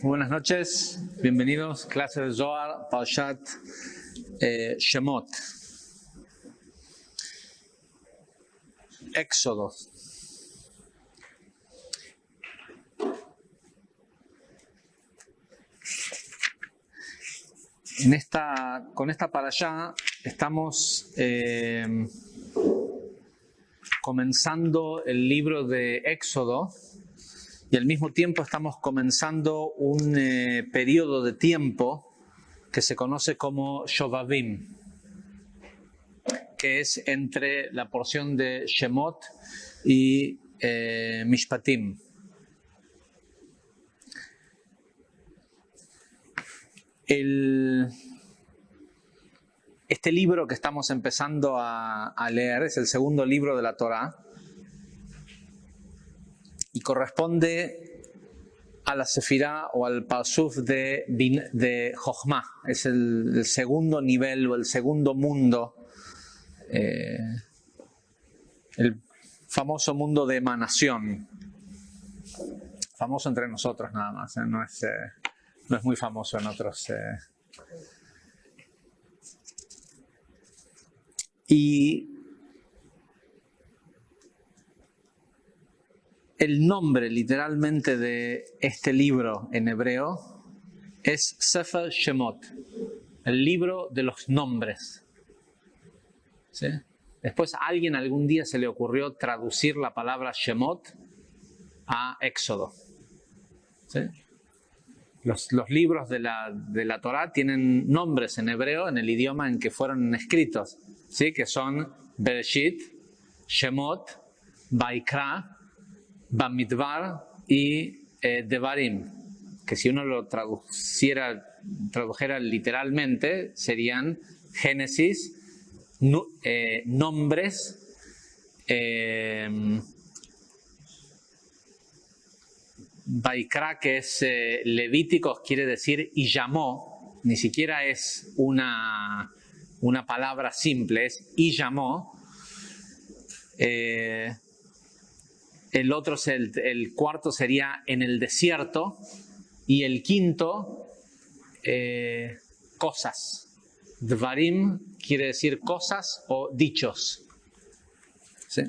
Buenas noches, bienvenidos, clase de Zohar, Parashat Shemot. Éxodo. Con esta parashá estamos comenzando el libro de Éxodo. Y al mismo tiempo estamos comenzando un periodo de tiempo que se conoce como Shovavim, que es entre la porción de Shemot y Mishpatim. Este libro que estamos empezando a leer es el segundo libro de la Torá. Y corresponde a la Sefirá o al Pasuf de Jochma. Es el segundo nivel o el segundo mundo, el famoso mundo de emanación. Famoso entre nosotros nada más, no es muy famoso en otros. Y el nombre literalmente de este libro en hebreo es Sefer Shemot, el libro de los nombres. ¿Sí? Después a alguien algún día se le ocurrió traducir la palabra Shemot a Éxodo. ¿Sí? Los libros de la Torá tienen nombres en hebreo en el idioma en que fueron escritos, ¿sí? Que son Bereshit, Shemot, Vaikra, Bamidbar y Devarim, que si uno lo tradujera literalmente serían Génesis, nombres, Vaikra, que es Levíticos, quiere decir y llamó, ni siquiera es una palabra simple, es y llamó. El otro, el cuarto sería en el desierto. Y el quinto, cosas. Dvarim quiere decir cosas o dichos. ¿Sí?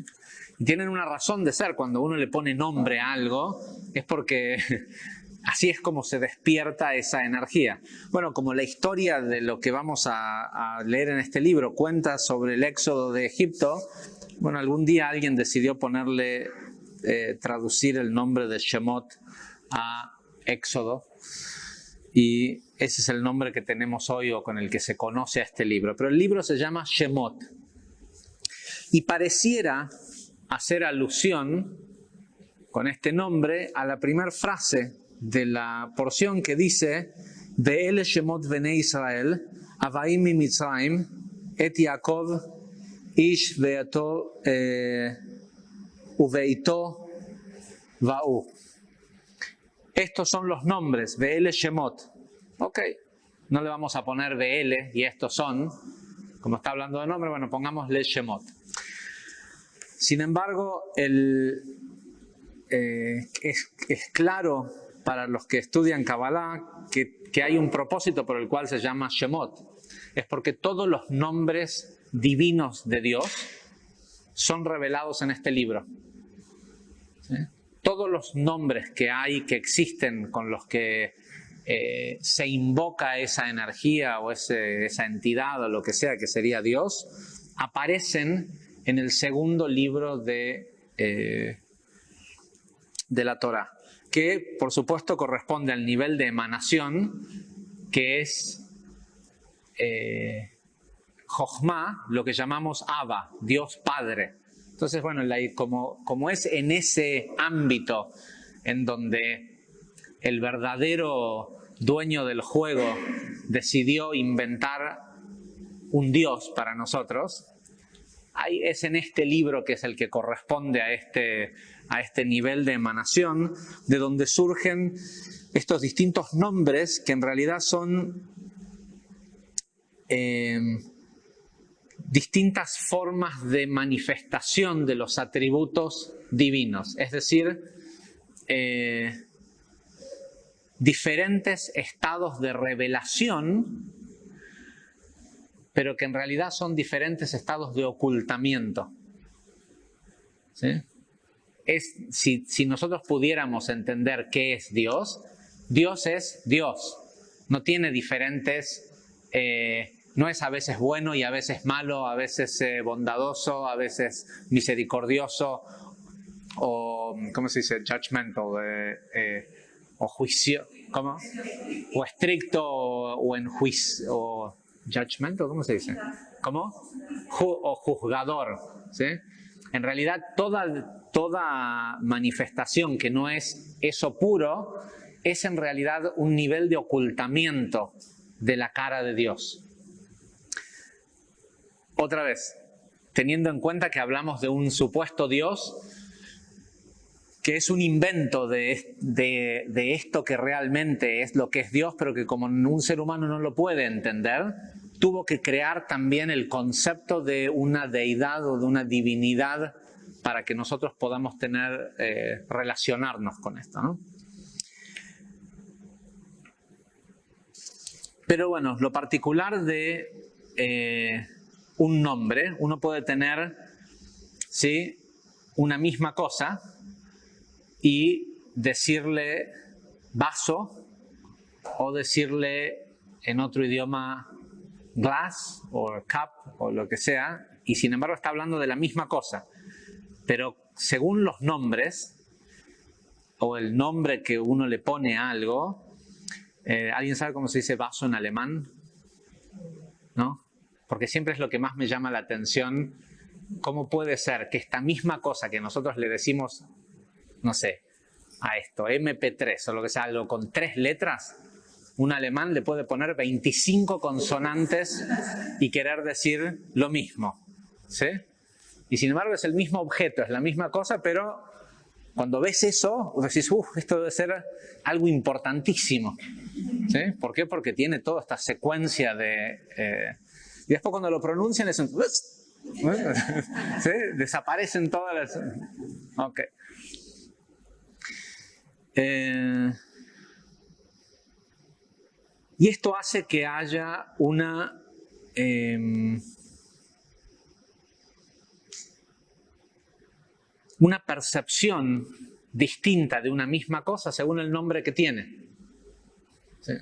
Y tienen una razón de ser. Cuando uno le pone nombre a algo, es porque así es como se despierta esa energía. Bueno, como la historia de lo que vamos a leer en este libro cuenta sobre el éxodo de Egipto, bueno, algún día alguien decidió traducir el nombre de Shemot a Éxodo, y ese es el nombre que tenemos hoy o con el que se conoce a este libro. Pero el libro se llama Shemot y pareciera hacer alusión con este nombre a la primera frase de la porción que dice Ve'ele Shemot Bnei Israel Avaim mi Mitzrayim et Yaakov ish ve'ato Uveito Va'u. Estos son los nombres, Ve'ele Shemot. Ok, no le vamos a poner Ve'ele y estos son, como está hablando de nombre, bueno, pongámosle Shemot. Sin embargo, es claro para los que estudian Kabbalah que hay un propósito por el cual se llama Shemot. Es porque todos los nombres divinos de Dios son revelados en este libro. ¿Sí? Todos los nombres que existen con los que se invoca esa energía o esa entidad o lo que sea que sería Dios, aparecen en el segundo libro de la Torá, que por supuesto corresponde al nivel de emanación que es Jochma, lo que llamamos Abba, Dios Padre. Entonces, bueno, como es en ese ámbito en donde el verdadero dueño del juego decidió inventar un Dios para nosotros, es en este libro que es el que corresponde a este nivel de emanación, de donde surgen estos distintos nombres que en realidad son distintas formas de manifestación de los atributos divinos. Es decir, diferentes estados de revelación, pero que en realidad son diferentes estados de ocultamiento. ¿Sí? Si nosotros pudiéramos entender qué es Dios, Dios es Dios. No tiene diferentes, no es a veces bueno y a veces malo, a veces bondadoso, a veces misericordioso, o, ¿cómo se dice? Judgmental, o juicio, ¿cómo? O estricto, o en juicio, o judgmental, ¿cómo se dice? ¿Cómo? O juzgador, ¿sí? En realidad, toda manifestación que no es eso puro, es en realidad un nivel de ocultamiento de la cara de Dios. Otra vez, teniendo en cuenta que hablamos de un supuesto Dios, que es un invento de esto que realmente es lo que es Dios, pero que como un ser humano no lo puede entender, tuvo que crear también el concepto de una deidad o de una divinidad para que nosotros podamos relacionarnos con esto, ¿no? Pero bueno, lo particular de un nombre, uno puede tener, ¿sí?, una misma cosa y decirle vaso o decirle en otro idioma glass o cup o lo que sea, y sin embargo está hablando de la misma cosa. Pero según los nombres o el nombre que uno le pone a algo, ¿alguien sabe cómo se dice vaso en alemán? ¿No? Porque siempre es lo que más me llama la atención. ¿Cómo puede ser que esta misma cosa que nosotros le decimos, no sé, a esto, MP3 o lo que sea, algo con 3 letras, un alemán le puede poner 25 consonantes y querer decir lo mismo, ¿sí? Y sin embargo es el mismo objeto, es la misma cosa, pero cuando ves eso, decís, esto debe ser algo importantísimo, ¿sí? ¿Por qué? Porque tiene toda esta secuencia de... y después cuando lo pronuncian es un... ¿sí? Desaparecen todas las... Ok. Y esto hace que haya una percepción distinta de una misma cosa según el nombre que tiene. ¿Sí?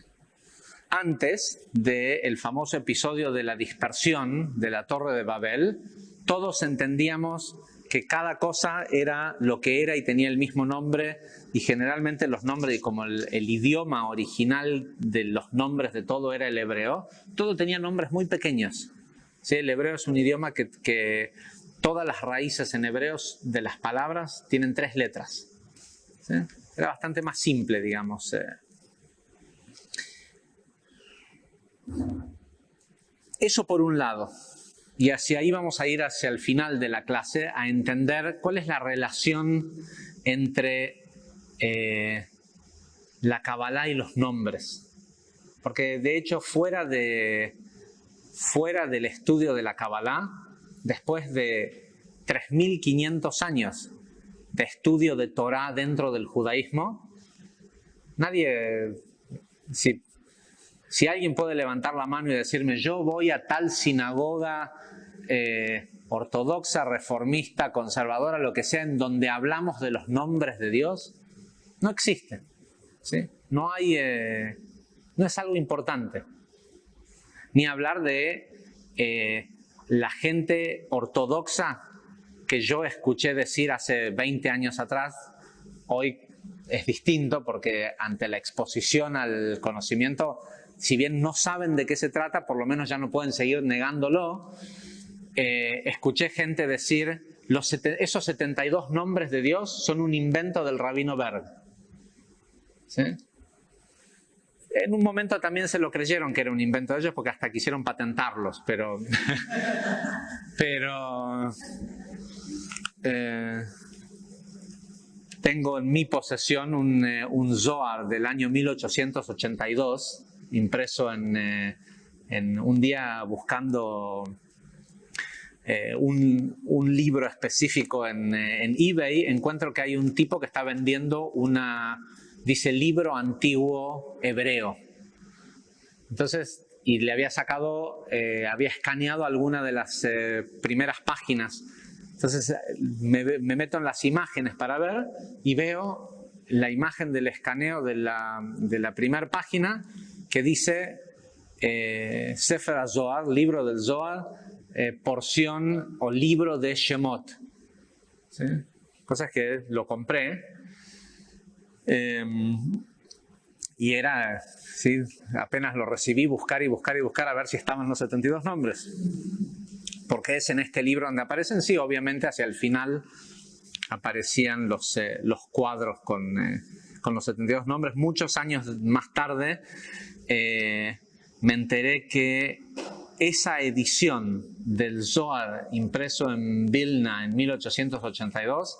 Antes del famoso episodio de la dispersión de la Torre de Babel, todos entendíamos que cada cosa era lo que era y tenía el mismo nombre, y generalmente los nombres, como el idioma original de los nombres de todo era el hebreo, todo tenía nombres muy pequeños. ¿Sí? El hebreo es un idioma que todas las raíces en hebreos de las palabras tienen 3 letras. ¿Sí? Era bastante más simple, digamos. Eso por un lado. Y hacia ahí vamos a ir hacia el final de la clase, a entender cuál es la relación entre la Kabbalah y los nombres. Porque de hecho fuera del estudio de la Kabbalah, después de 3.500 años de estudio de Torah dentro del judaísmo, nadie... Si alguien puede levantar la mano y decirme, yo voy a tal sinagoga ortodoxa, reformista, conservadora, lo que sea, en donde hablamos de los nombres de Dios, no existe. ¿Sí? No es algo importante. Ni hablar de la gente ortodoxa que yo escuché decir hace 20 años atrás, hoy es distinto porque ante la exposición al conocimiento, si bien no saben de qué se trata, por lo menos ya no pueden seguir negándolo. Escuché gente decir, esos 72 nombres de Dios son un invento del Rabino Berg. ¿Sí? En un momento también se lo creyeron que era un invento de ellos porque hasta quisieron patentarlos, pero tengo en mi posesión un Zohar del año 1882, impreso en un día buscando un libro específico en eBay, encuentro que hay un tipo que está vendiendo una dice libro antiguo hebreo. Entonces, y le había sacado, había escaneado alguna de las primeras páginas. Entonces me meto en las imágenes para ver y veo la imagen del escaneo de la primera página que dice Sefer HaZohar, libro del Zohar, porción o libro de Shemot. ¿Sí? Cosas que lo compré. Y era, ¿sí? Apenas lo recibí, buscar y buscar y buscar a ver si estaban los 72 nombres. Porque es en este libro donde aparecen. Sí, obviamente hacia el final aparecían los cuadros con los 72 nombres. Muchos años más tarde me enteré que esa edición del Zohar impreso en Vilna en 1882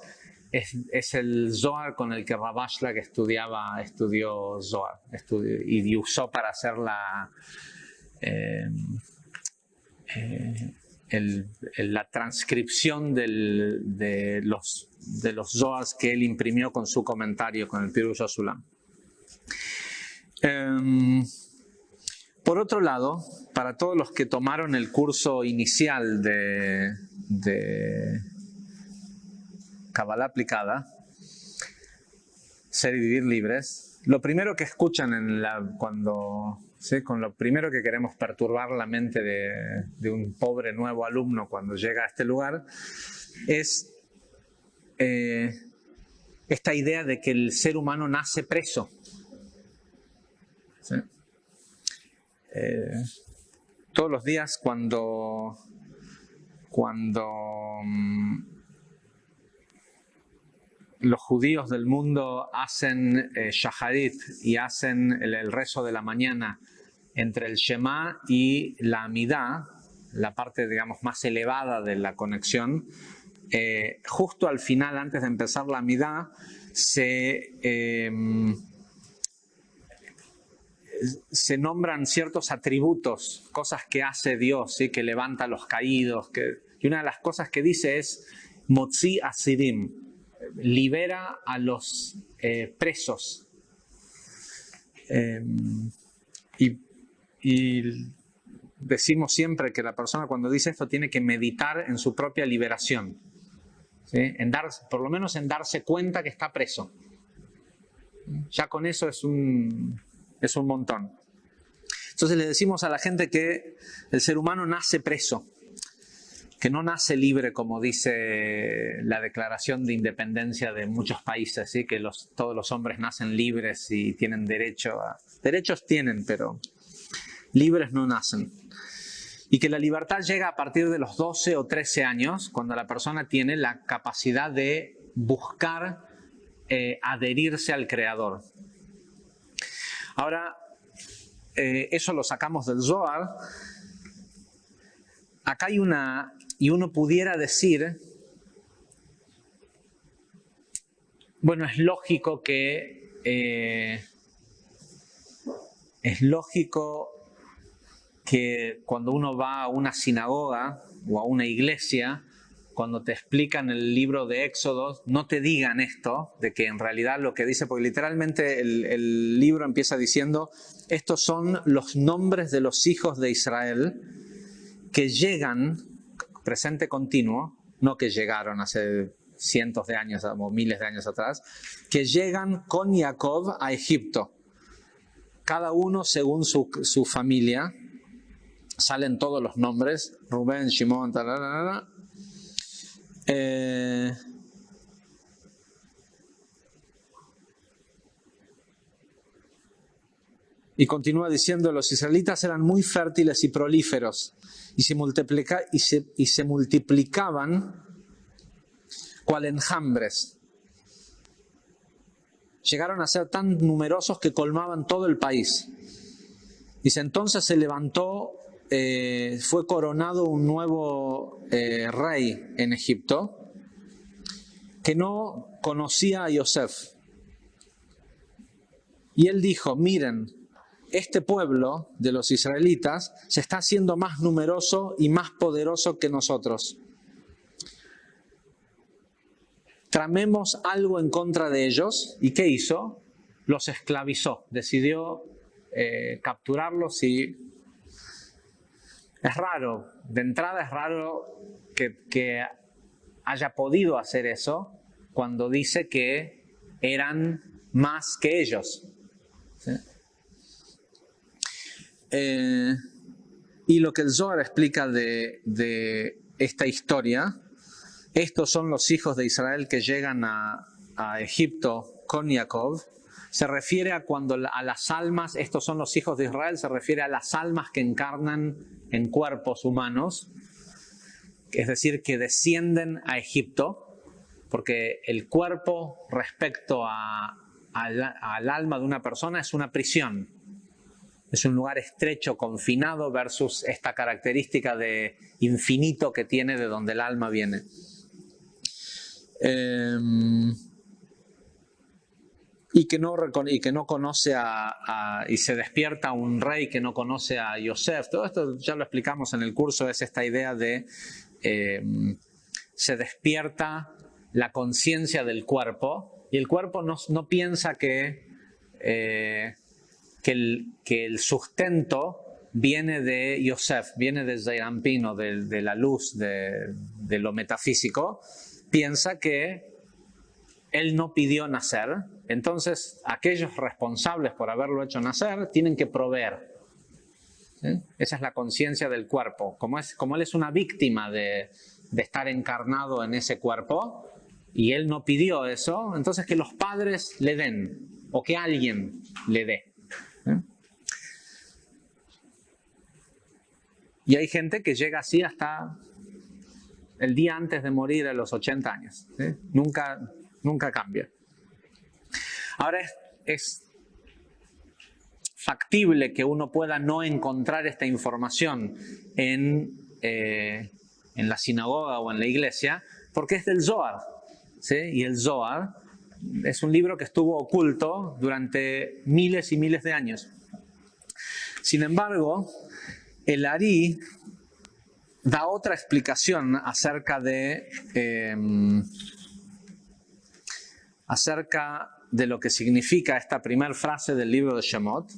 es el Zohar con el que Rav Ashlag estudió Zohar y usó para hacer la transcripción de los Zohars que él imprimió con su comentario, con el Pirush HaSulam. Por otro lado, para todos los que tomaron el curso inicial de Kabbalah aplicada, Ser y Vivir Libres, lo primero que escuchan con lo primero que queremos perturbar la mente de un pobre nuevo alumno cuando llega a este lugar, es esta idea de que el ser humano nace preso. ¿Sí? Todos los días cuando los judíos del mundo hacen Shaharit y hacen el rezo de la mañana entre el Shema y la Amidá, la parte, digamos, más elevada de la conexión, justo al final, antes de empezar la Amidá, se nombran ciertos atributos, cosas que hace Dios, ¿sí? Que levanta a los caídos. Y una de las cosas que dice es Motzi Asirim, libera a los presos. Y decimos siempre que la persona cuando dice esto tiene que meditar en su propia liberación, ¿sí? Por lo menos en darse cuenta que está preso. Ya con eso es un montón. Entonces le decimos a la gente que el ser humano nace preso, que no nace libre como dice la Declaración de Independencia de muchos países, ¿sí? Que todos los hombres nacen libres y tienen derecho a... Derechos tienen, pero libres no nacen. Y que la libertad llega a partir de los 12 o 13 años, cuando la persona tiene la capacidad de buscar adherirse al Creador. Ahora, eso lo sacamos del Zohar. Acá hay y uno pudiera decir, bueno, es lógico que cuando uno va a una sinagoga o a una iglesia, cuando te explican el libro de Éxodo, no te digan esto, de que en realidad lo que dice, porque literalmente el libro empieza diciendo, estos son los nombres de los hijos de Israel que llegan, presente continuo, no que llegaron hace cientos de años o miles de años atrás, que llegan con Jacob a Egipto. Cada uno según su familia, salen todos los nombres, Rubén, Shimón, talalala. Y continúa diciendo, los israelitas eran muy fértiles y prolíferos y se multiplicaban cual enjambres. Llegaron a ser tan numerosos que colmaban todo el país. Dice, entonces se levantó, fue coronado un nuevo rey en Egipto que no conocía a Yosef. Y él dijo, miren, este pueblo de los israelitas se está haciendo más numeroso y más poderoso que nosotros. Tramemos algo en contra de ellos. ¿Y qué hizo? los esclavizó, decidió capturarlos y es raro, de entrada es raro que haya podido hacer eso cuando dice que eran más que ellos. ¿Sí? Y lo que el Zohar explica de esta historia, estos son los hijos de Israel que llegan a Egipto con Jacob, se refiere a cuando a las almas, estos son los hijos de Israel, se refiere a las almas que encarnan en cuerpos humanos, es decir, que descienden a Egipto, porque el cuerpo respecto al alma de una persona es una prisión. Es un lugar estrecho, confinado, versus esta característica de infinito que tiene de donde el alma viene. Y que no conoce y se despierta un rey que no conoce a Yosef. Todo esto ya lo explicamos en el curso, es esta idea de se despierta la conciencia del cuerpo y el cuerpo no piensa que el sustento viene de Yosef, viene de Zeirampino, de la luz, de lo metafísico. Piensa que él no pidió nacer, entonces aquellos responsables por haberlo hecho nacer tienen que proveer. ¿Sí? Esa es la conciencia del cuerpo. Como él es una víctima de estar encarnado en ese cuerpo y él no pidió eso, entonces que los padres le den o que alguien le dé. Y hay gente que llega así hasta el día antes de morir a los 80 años. ¿Sí? Nunca cambia. Ahora es factible que uno pueda no encontrar esta información en la sinagoga o en la iglesia, porque es del Zohar. ¿Sí? Y el Zohar es un libro que estuvo oculto durante miles y miles de años. Sin embargo, el Ari da otra explicación acerca de lo que significa esta primera frase del libro de Shemot.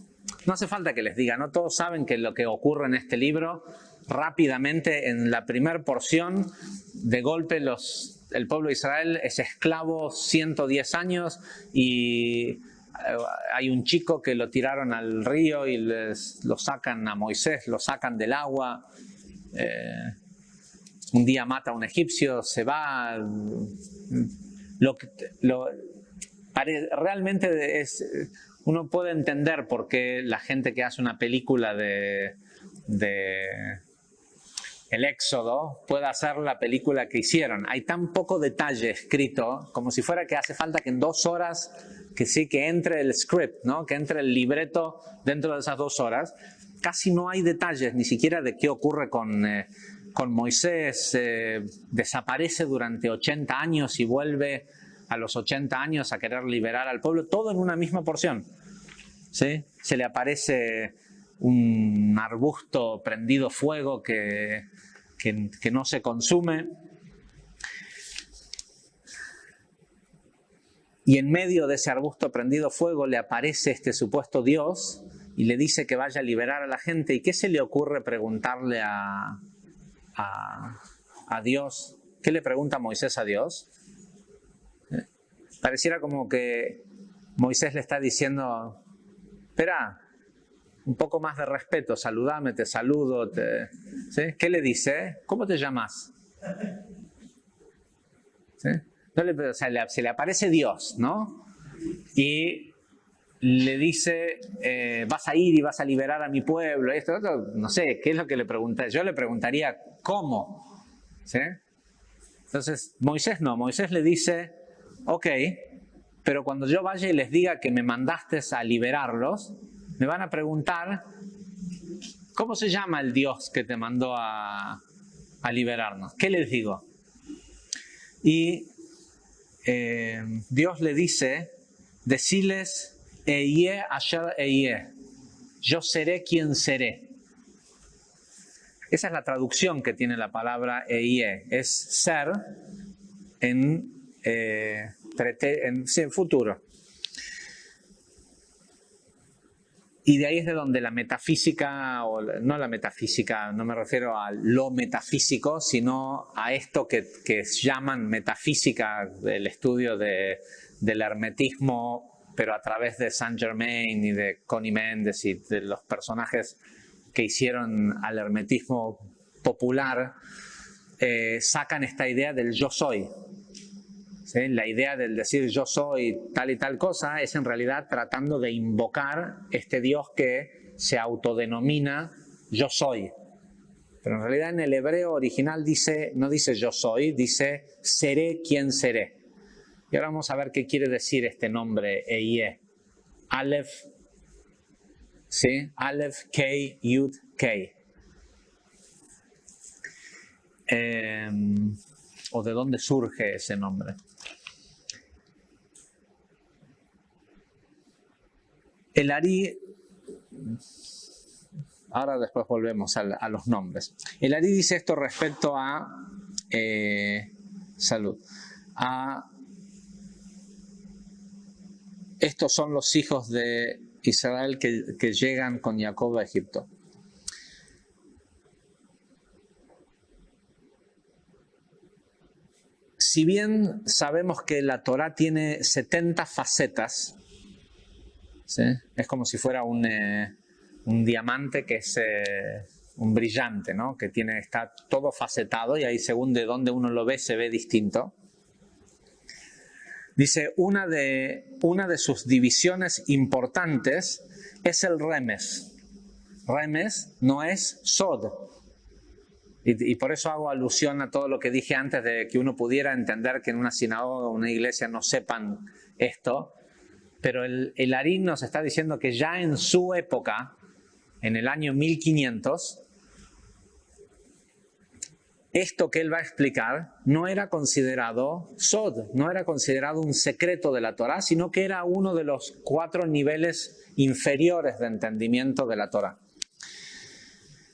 No hace falta que les diga, no todos saben que lo que ocurre en este libro, rápidamente en la primera porción, de golpe el pueblo de Israel es esclavo 110 años y hay un chico que lo tiraron al río y lo sacan a Moisés, lo sacan del agua. Un día mata a un egipcio, se va. Realmente uno puede entender por qué la gente que hace una película de el Éxodo puede hacer la película que hicieron. Hay tan poco detalle escrito, como si fuera que hace falta que en 2 horas que entre el script, ¿no? Que entre el libreto dentro de esas 2 horas. Casi no hay detalles, ni siquiera de qué ocurre con Moisés. Desaparece durante 80 años y vuelve a los 80 años a querer liberar al pueblo, todo en una misma porción. ¿Sí? Se le aparece un arbusto prendido fuego que no se consume. Y en medio de ese arbusto prendido fuego le aparece este supuesto Dios y le dice que vaya a liberar a la gente. ¿Y qué se le ocurre preguntarle a Dios? ¿Qué le pregunta Moisés a Dios? Pareciera como que Moisés le está diciendo, espera, un poco más de respeto, saludame, te saludo. ¿Sí? ¿Qué le dice? ¿Cómo te llamas? ¿Sí? O sea, se le aparece Dios, ¿no? Y le dice, vas a ir y vas a liberar a mi pueblo. Esto, no sé, ¿qué es lo que le pregunté? Yo le preguntaría, ¿cómo? ¿Sí? Entonces, Moisés le dice, ok, pero cuando yo vaya y les diga que me mandaste a liberarlos, me van a preguntar, ¿cómo se llama el Dios que te mandó a liberarnos? ¿Qué les digo? Y Dios le dice, deciles, Eyeh asher eyeh, yo seré quien seré. Esa es la traducción que tiene la palabra Eyeh, es ser en futuro. Y de ahí es de donde la metafísica, o no la metafísica, no me refiero a lo metafísico, sino a esto que llaman metafísica, el estudio del hermetismo, pero a través de Saint Germain y de Connie Méndez y de los personajes que hicieron al hermetismo popular, sacan esta idea del yo soy. ¿Sí? La idea del decir yo soy tal y tal cosa es en realidad tratando de invocar este Dios que se autodenomina yo soy. Pero en realidad en el hebreo original no dice yo soy, dice seré quien seré. Y ahora vamos a ver qué quiere decir este nombre Ehyeh. Aleph, ¿sí? Aleph, K, Yud, K. ¿O de dónde surge ese nombre? El Ari, ahora después volvemos a los nombres. El Ari dice esto respecto a, estos son los hijos de Israel que llegan con Jacob a Egipto. Si bien sabemos que la Torá tiene 70 facetas, ¿sí? Es como si fuera un diamante que es un brillante, ¿no? Que está todo facetado y ahí según de dónde uno lo ve se ve distinto. Dice, una de sus divisiones importantes es el remes. Remes no es sod. Y por eso hago alusión a todo lo que dije antes de que uno pudiera entender que en una sinagoga o una iglesia no sepan esto. Pero el Ari nos está diciendo que ya en su época, en el año 1500, esto que él va a explicar no era considerado sod, no era considerado un secreto de la Torá, sino que era uno de los 4 niveles inferiores de entendimiento de la Torá.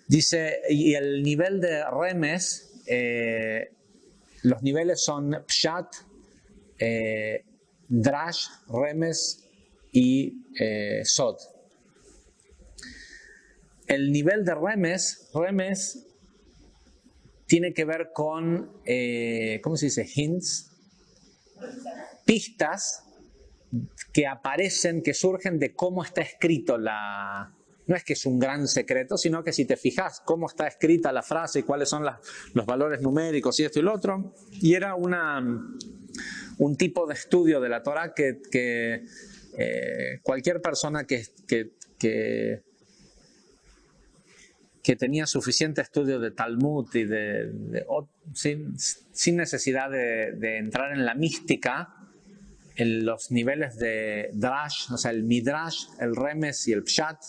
Dice, y el nivel de remes, los niveles son pshat, drash, remes y sod. El nivel de remes tiene que ver con, ¿cómo se dice? Hints, pistas que aparecen, que surgen de cómo está escrito no es que es un gran secreto, sino que si te fijas cómo está escrita la frase y cuáles son los valores numéricos y esto y lo otro, y era un tipo de estudio de la Torá que cualquier persona que tenía suficiente estudio de Talmud y sin necesidad de entrar en la mística, en los niveles de Drash, o sea, el Midrash, el Remes y el Pshat,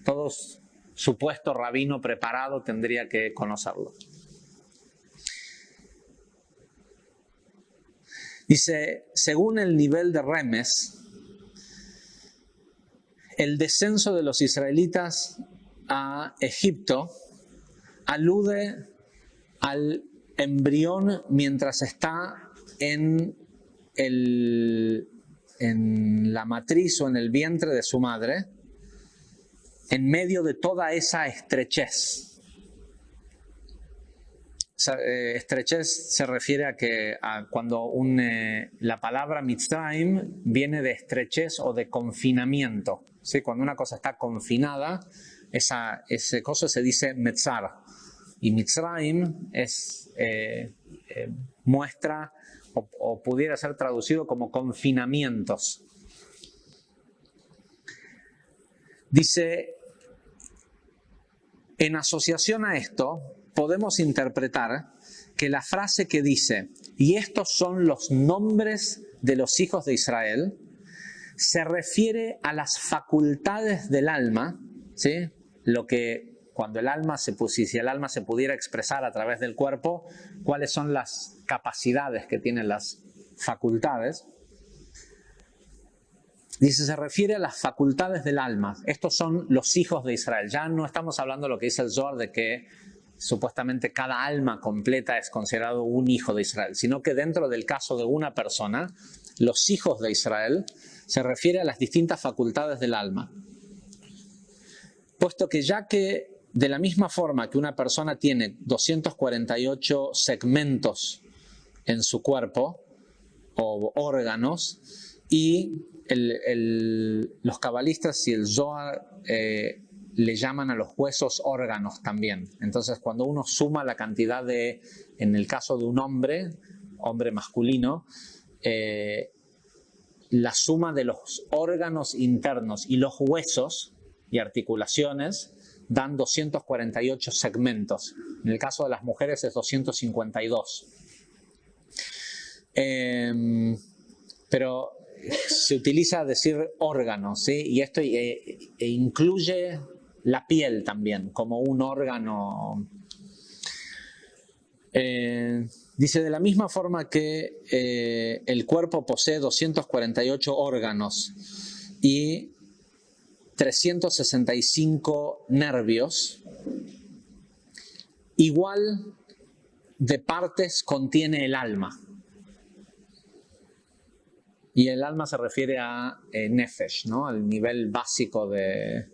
todo supuesto rabino preparado tendría que conocerlo. Dice, según el nivel de Remes, el descenso de los israelitas a Egipto alude al embrión mientras está en la matriz o en el vientre de su madre, en medio de toda esa estrechez. Estrechez se refiere a cuando la palabra Mitzrayim viene de estrechez o de confinamiento, ¿sí? Cuando una cosa está confinada, ese cosa se dice Metzar. Y Mitzrayim muestra o pudiera ser traducido como confinamientos. Dice, en asociación a esto, podemos interpretar que la frase que dice, y estos son los nombres de los hijos de Israel, se refiere a las facultades del alma, ¿sí? Lo que cuando si el alma se pudiera expresar a través del cuerpo, cuáles son las capacidades que tienen las facultades. Dice, se refiere a las facultades del alma. Estos son los hijos de Israel. Ya no estamos hablando de lo que dice el Zohar de que supuestamente cada alma completa es considerado un hijo de Israel, sino que dentro del caso de una persona, los hijos de Israel, se refiere a las distintas facultades del alma. Puesto que ya que de la misma forma que una persona tiene 248 segmentos en su cuerpo, o órganos, y los cabalistas y el Zohar le llaman a los huesos órganos también. Entonces, cuando uno suma la cantidad en el caso de un hombre masculino, la suma de los órganos internos y los huesos y articulaciones dan 248 segmentos. En el caso de las mujeres es 252. Pero se utiliza decir órganos, ¿sí? Y esto incluye la piel también como un órgano. Dice, de la misma forma que el cuerpo posee 248 órganos y 365 nervios, igual de partes contiene el alma. Y el alma se refiere a nefesh, ¿no? Al nivel básico de...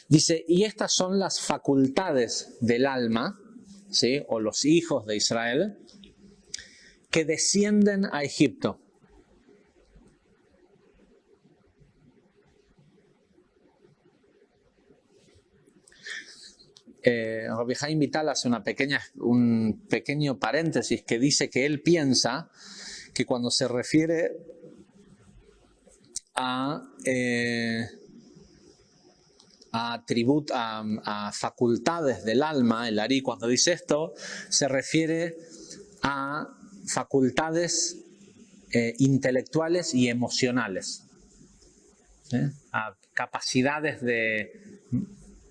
Dice, y estas son las facultades del alma, ¿sí? O los hijos de Israel, que descienden a Egipto. Rabbi Haim Vital hace un pequeño paréntesis que dice que él piensa que cuando se refiere a facultades del alma, el Ari, cuando dice esto, se refiere a facultades intelectuales y emocionales, ¿sí? A capacidades de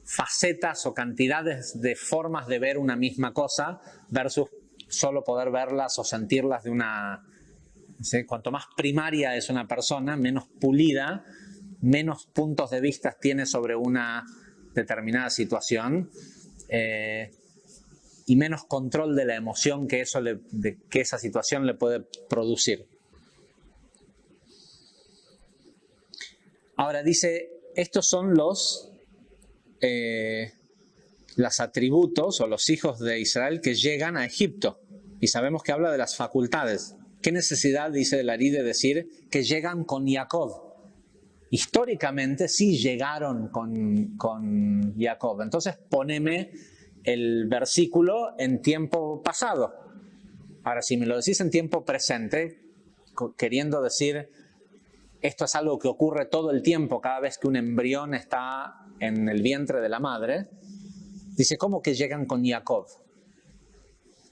facetas o cantidades de formas de ver una misma cosa versus solo poder verlas o sentirlas de una... ¿sí? Cuanto más primaria es una persona, menos pulida, menos puntos de vista tiene sobre una determinada situación y menos control de la emoción que esa situación le puede producir. Ahora dice, estos son los atributos o los hijos de Israel que llegan a Egipto. Y sabemos que habla de las facultades. ¿Qué necesidad, dice el Ari, de decir que llegan con Jacob? Históricamente sí llegaron con Jacob. Entonces poneme el versículo en tiempo pasado. Ahora, si me lo decís en tiempo presente, queriendo decir esto es algo que ocurre todo el tiempo cada vez que un embrión está en el vientre de la madre, dice, ¿cómo que llegan con Jacob?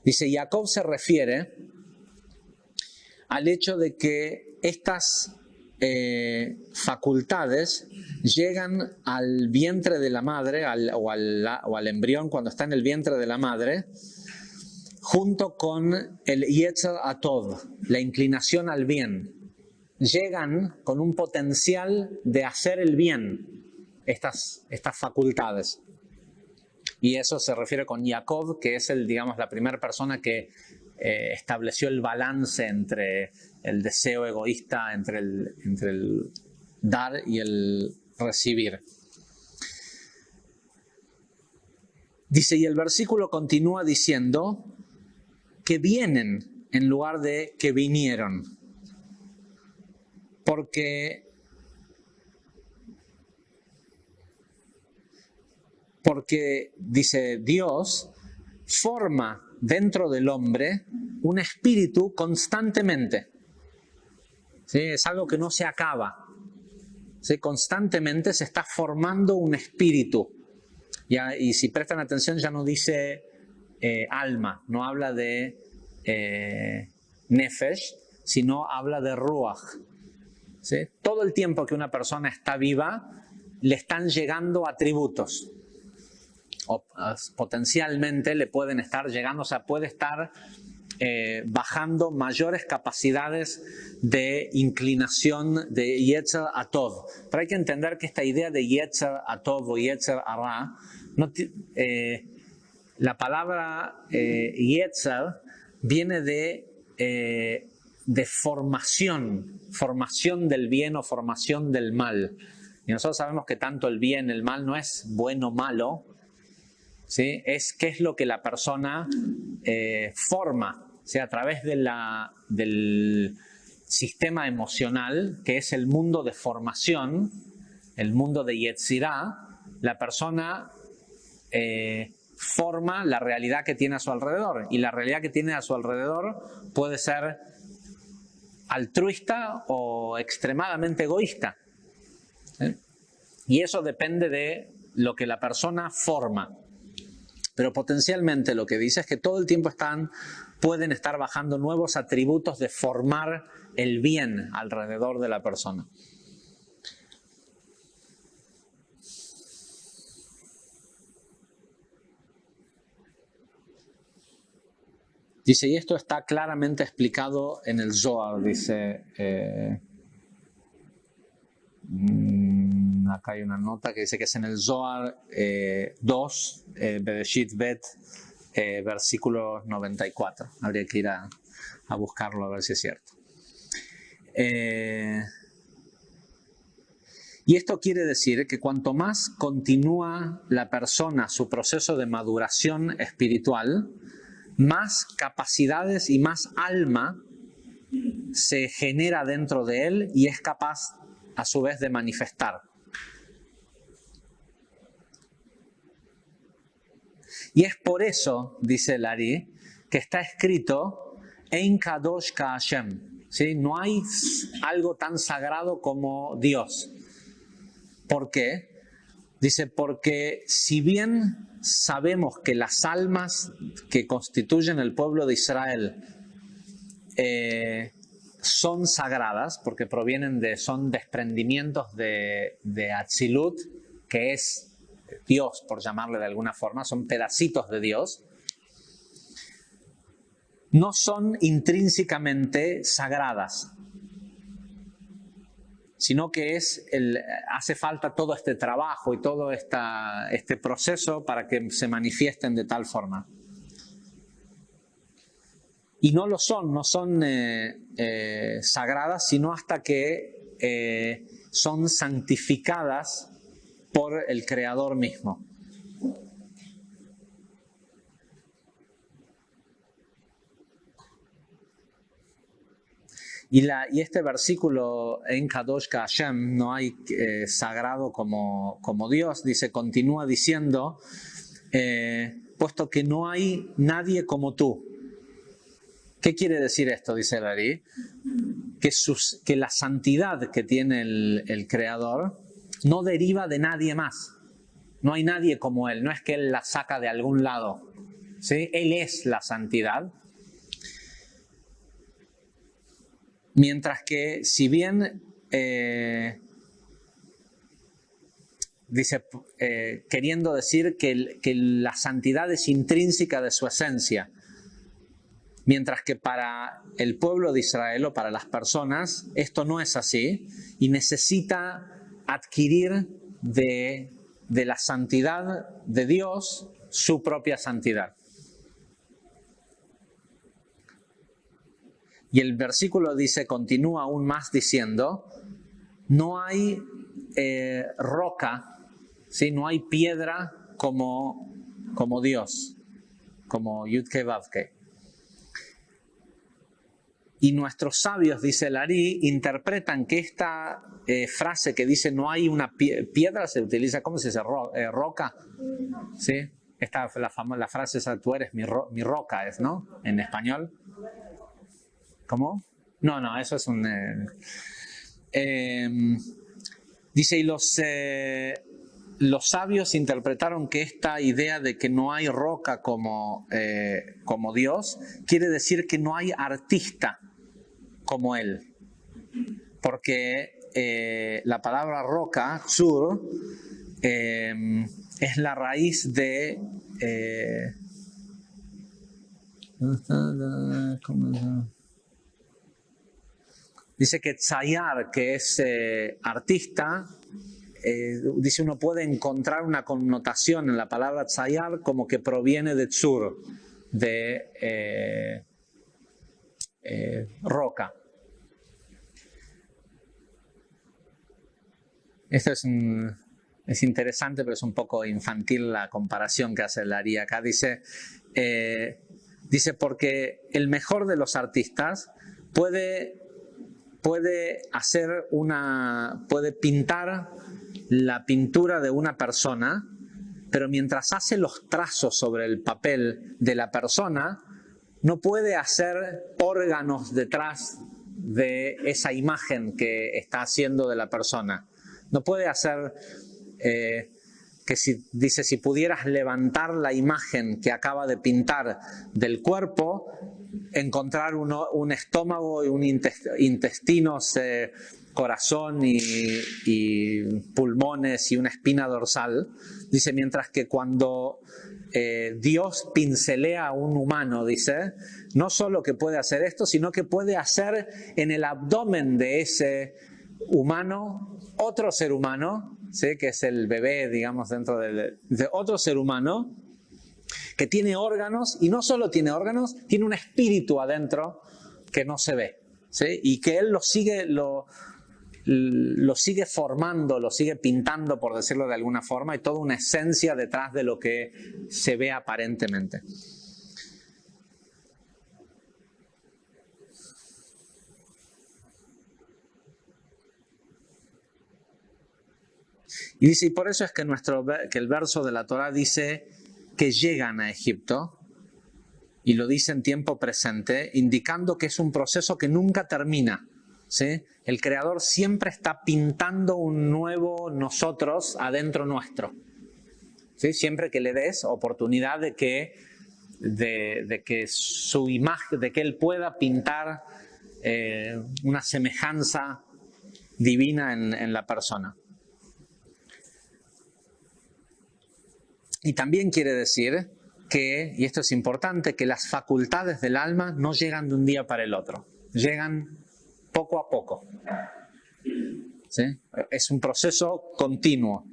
Dice, Jacob se refiere al hecho de que estas facultades llegan al vientre de la madre o al embrión cuando está en el vientre de la madre, junto con el Yetzer Atov, la inclinación al bien. Llegan con un potencial de hacer el bien, estas facultades. Y eso se refiere con Jacob, que es la primera persona que estableció el balance entre el deseo egoísta, entre el dar y el recibir. Dice, y el versículo continúa diciendo que vienen en lugar de que vinieron. Porque dice, Dios forma dentro del hombre un espíritu constantemente. ¿Sí? Es algo que no se acaba. ¿Sí? Constantemente se está formando un espíritu. Y si prestan atención ya no dice alma, no habla de nefesh, sino habla de ruach. ¿Sí? Todo el tiempo que una persona está viva, le están llegando atributos. O potencialmente le pueden estar llegando, o sea, puede estar bajando mayores capacidades de inclinación de Yetzer Atov. Pero hay que entender que esta idea de Yetzer Atov o Yetzer Hara, la palabra Yetzer viene de formación del bien o formación del mal. Y nosotros sabemos que tanto el bien, el mal no es bueno o malo, ¿sí? Es qué es lo que la persona forma, ¿sí? A través del sistema emocional, que es el mundo de formación, el mundo de Yetzirah, la persona forma la realidad que tiene a su alrededor. Y la realidad que tiene a su alrededor puede ser altruista o extremadamente egoísta. ¿Sí? Y eso depende de lo que la persona forma. Pero potencialmente lo que dice es que todo el tiempo pueden estar bajando nuevos atributos de formar el bien alrededor de la persona. Dice, y esto está claramente explicado en el Zohar, dice, acá hay una nota que dice que es en el Zohar 2, Bereshit Bet, versículo 94. Habría que ir a buscarlo a ver si es cierto. Y esto quiere decir que cuanto más continúa la persona su proceso de maduración espiritual, más capacidades y más alma se genera dentro de él y es capaz a su vez de manifestar. Y es por eso, dice el Ari, que está escrito Ein Kadosh Ka Hashem, ¿sí? No hay algo tan sagrado como Dios. ¿Por qué? Dice, porque si bien sabemos que las almas que constituyen el pueblo de Israel son sagradas, porque son desprendimientos de Atzilut, que es Dios, por llamarle de alguna forma, son pedacitos de Dios, no son intrínsecamente sagradas, sino que hace falta todo este trabajo y todo este proceso para que se manifiesten de tal forma. Y no son sagradas, sino hasta que son santificadas por el Creador mismo. Y este versículo en Kadosh Ka Hashem, no hay sagrado como Dios, continúa diciendo, puesto que no hay nadie como tú. ¿Qué quiere decir esto? Dice el Ari. Que la santidad que tiene el Creador no deriva de nadie más. No hay nadie como Él, no es que Él la saca de algún lado, ¿sí? Él es la santidad. Mientras que, si bien dice, queriendo decir que la santidad es intrínseca de su esencia, mientras que para el pueblo de Israel o para las personas esto no es así y necesita adquirir de la santidad de Dios su propia santidad. Y el versículo continúa aún más diciendo, no hay roca, ¿sí? No hay piedra como Dios, como Yudke Vavke. Y nuestros sabios, dice el Ari, interpretan que esta frase que dice no hay una piedra, se utiliza, ¿cómo se dice? Roca, ¿sí? La frase esa, tú eres mi roca, es, ¿no? En español. ¿Cómo? No, eso es un... dice, y los sabios interpretaron que esta idea de que no hay roca como Dios, quiere decir que no hay artista como Él. Porque la palabra roca, tzur, es la raíz de... Dice que tzayar, que es artista, dice uno puede encontrar una connotación en la palabra tzayar como que proviene de tzur, de roca. Esto es interesante, pero es un poco infantil la comparación que hace Larry acá. Dice, porque el mejor de los artistas puede pintar la pintura de una persona, pero mientras hace los trazos sobre el papel de la persona, no puede hacer órganos detrás de esa imagen que está haciendo de la persona. No puede hacer si pudieras levantar la imagen que acaba de pintar del cuerpo, encontrar un estómago y un intestinos, corazón y pulmones y una espina dorsal. Dice, mientras que cuando Dios pincelea a un humano, dice, no solo que puede hacer esto, sino que puede hacer en el abdomen de ese humano otro ser humano, ¿sí? Que es el bebé, digamos, dentro de otro ser humano que tiene órganos, y no solo tiene órganos, tiene un espíritu adentro que no se ve, ¿sí? Y que él lo sigue formando, lo sigue pintando, por decirlo de alguna forma, y toda una esencia detrás de lo que se ve aparentemente. Y dice, y por eso es que el verso de la Torá dice que llegan a Egipto, y lo dice en tiempo presente, indicando que es un proceso que nunca termina, ¿sí? El Creador siempre está pintando un nuevo nosotros adentro nuestro, ¿sí? Siempre que le des oportunidad de que su imagen, de que Él pueda pintar una semejanza divina en la persona. Y también quiere decir que, y esto es importante, que las facultades del alma no llegan de un día para el otro, llegan poco a poco, ¿sí? Es un proceso continuo.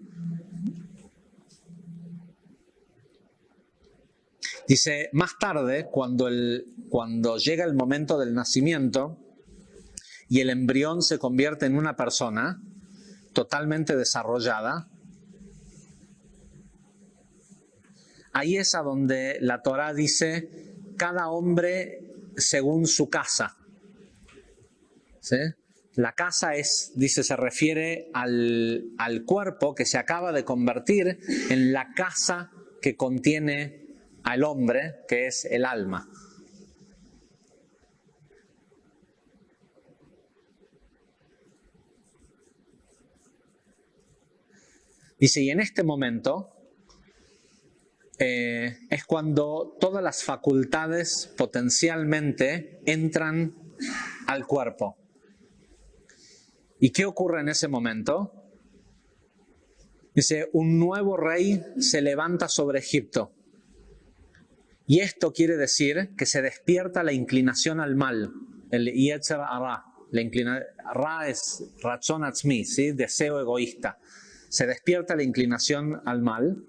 Dice, más tarde, cuando llega el momento del nacimiento y el embrión se convierte en una persona totalmente desarrollada, ahí es a donde la Torá dice, cada hombre según su casa, ¿sí? La casa se refiere al cuerpo que se acaba de convertir en la casa que contiene al hombre, que es el alma. Dice, y en este momento es cuando todas las facultades potencialmente entran al cuerpo. ¿Y qué ocurre en ese momento? Dice, un nuevo rey se levanta sobre Egipto. Y esto quiere decir que se despierta la inclinación al mal, el Yetzer Hara. Ra es Ratzon Atzmi, ¿sí? Deseo egoísta. Se despierta la inclinación al mal.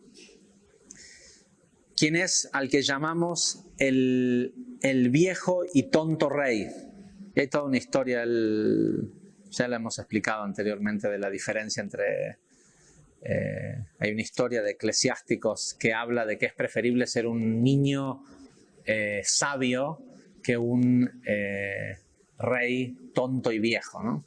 ¿Quién es al que llamamos el viejo y tonto rey? Y hay toda una historia, ya la hemos explicado anteriormente, de la diferencia entre... hay una historia de eclesiásticos que habla de que es preferible ser un niño sabio que un rey tonto y viejo, ¿no?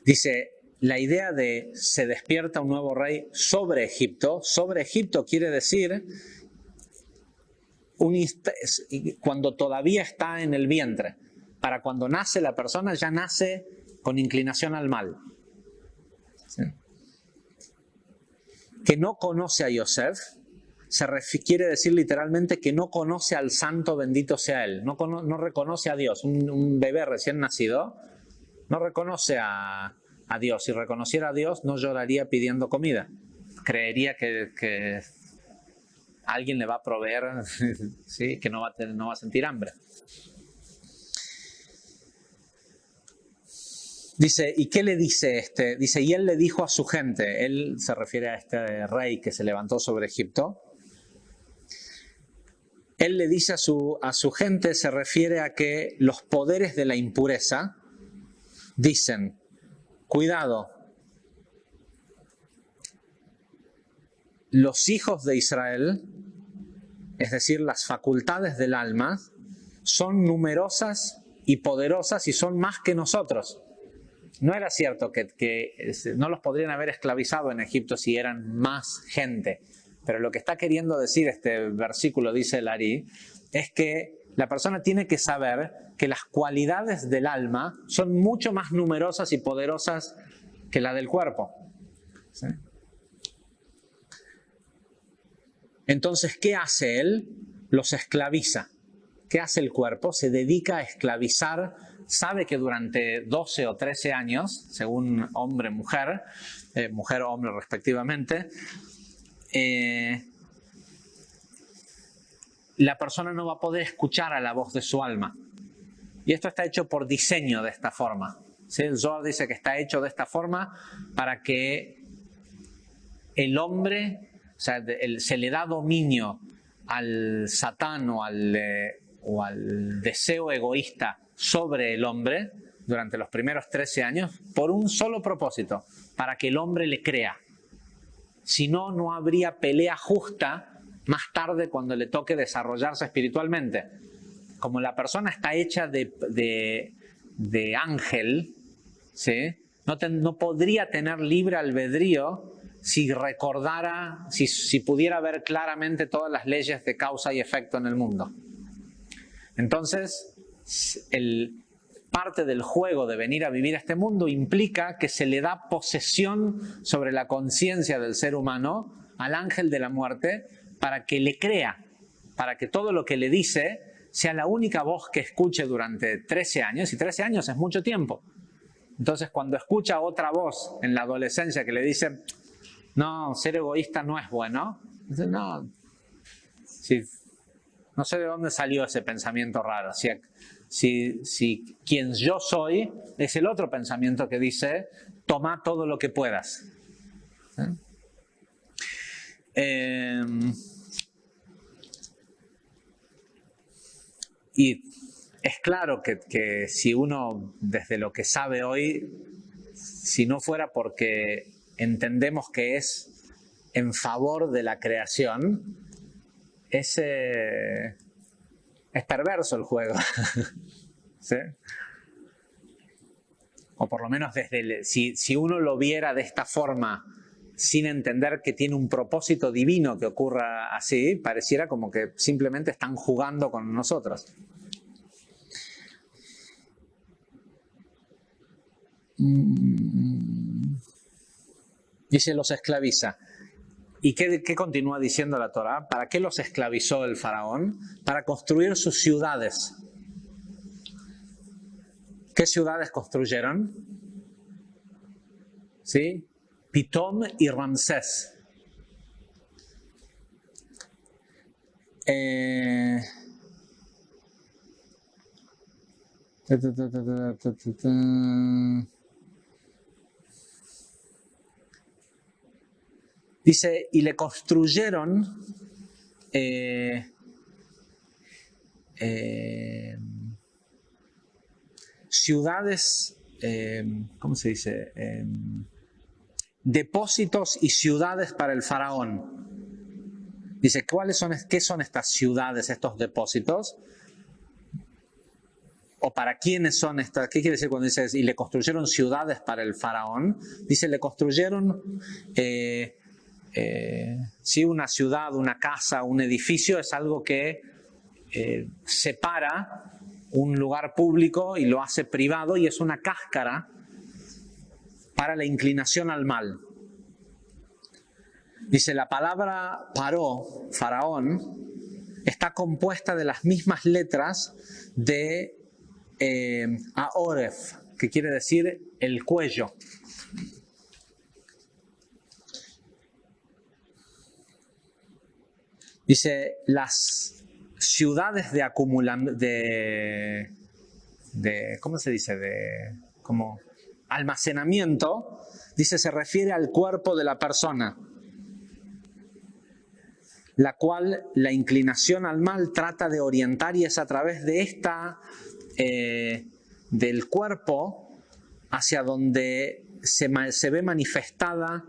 Dice, la idea de se despierta un nuevo rey sobre Egipto quiere decir cuando todavía está en el vientre. Para cuando nace la persona, ya nace con inclinación al mal. ¿Sí? Que no conoce a Yosef, quiere decir literalmente que no conoce al santo, bendito sea él. No reconoce a Dios. Un bebé recién nacido no reconoce a Dios. Si reconociera a Dios, no lloraría pidiendo comida. Creería que alguien le va a proveer, ¿sí? Que no va a sentir hambre. Dice, ¿y qué le dice este? Dice, y él le dijo a su gente, él se refiere a este rey que se levantó sobre Egipto. Él le dice a su gente, se refiere a que los poderes de la impureza dicen, cuidado, los hijos de Israel, es decir, las facultades del alma, son numerosas y poderosas y son más que nosotros. No era cierto que no los podrían haber esclavizado en Egipto si eran más gente. Pero lo que está queriendo decir este versículo, dice el Ari, es que la persona tiene que saber que las cualidades del alma son mucho más numerosas y poderosas que la del cuerpo. ¿Sí? Entonces, ¿qué hace él? Los esclaviza. ¿Qué hace el cuerpo? Se dedica a esclavizar. Sabe que durante 12 o 13 años, según hombre-mujer, mujer-hombre respectivamente, la persona no va a poder escuchar a la voz de su alma. Y esto está hecho por diseño de esta forma. ¿Sí? El Zohar dice que está hecho de esta forma para que el hombre, o sea, se le da dominio al Satán o al deseo egoísta sobre el hombre durante los primeros 13 años por un solo propósito, para que el hombre le crea. Si no, no habría pelea justa más tarde cuando le toque desarrollarse espiritualmente. Como la persona está hecha de ángel, ¿sí? No podría tener libre albedrío si recordara, si pudiera ver claramente todas las leyes de causa y efecto en el mundo. Entonces, parte del juego de venir a vivir a este mundo implica que se le da posesión sobre la conciencia del ser humano al ángel de la muerte para que le crea, para que todo lo que le dice sea la única voz que escuche durante 13 años, y 13 años es mucho tiempo. Entonces, cuando escucha otra voz en la adolescencia que le dice, no, ser egoísta no es bueno, dice, no, no sé de dónde salió ese pensamiento raro. Si quien yo soy es el otro pensamiento que dice, toma todo lo que puedas. Y es claro que si uno, desde lo que sabe hoy, si no fuera porque entendemos que es en favor de la creación, es perverso el juego. ¿Sí? O por lo menos si uno lo viera de esta forma, sin entender que tiene un propósito divino que ocurra así, pareciera como que simplemente están jugando con nosotros. Dice, los esclaviza. ¿Y qué continúa diciendo la Torá? ¿Para qué los esclavizó el faraón? Para construir sus ciudades. ¿Qué ciudades construyeron? ¿Sí? Pitom y Ramsés. Dice, y le construyeron ciudades, ¿cómo se dice? Depósitos y ciudades para el faraón. Dice, ¿qué son estas ciudades, estos depósitos? ¿O para quiénes son estas? ¿Qué quiere decir cuando dice, y le construyeron ciudades para el faraón? Dice, le construyeron, sí, una ciudad, una casa, un edificio, es algo que separa un lugar público y lo hace privado, y es una cáscara para la inclinación al mal. Dice, la palabra paró, faraón, está compuesta de las mismas letras de Aoref, que quiere decir el cuello. Dice, las ciudades ¿cómo se dice? Como almacenamiento, dice, se refiere al cuerpo de la persona, la cual la inclinación al mal trata de orientar, y es a través de del cuerpo hacia donde se ve manifestada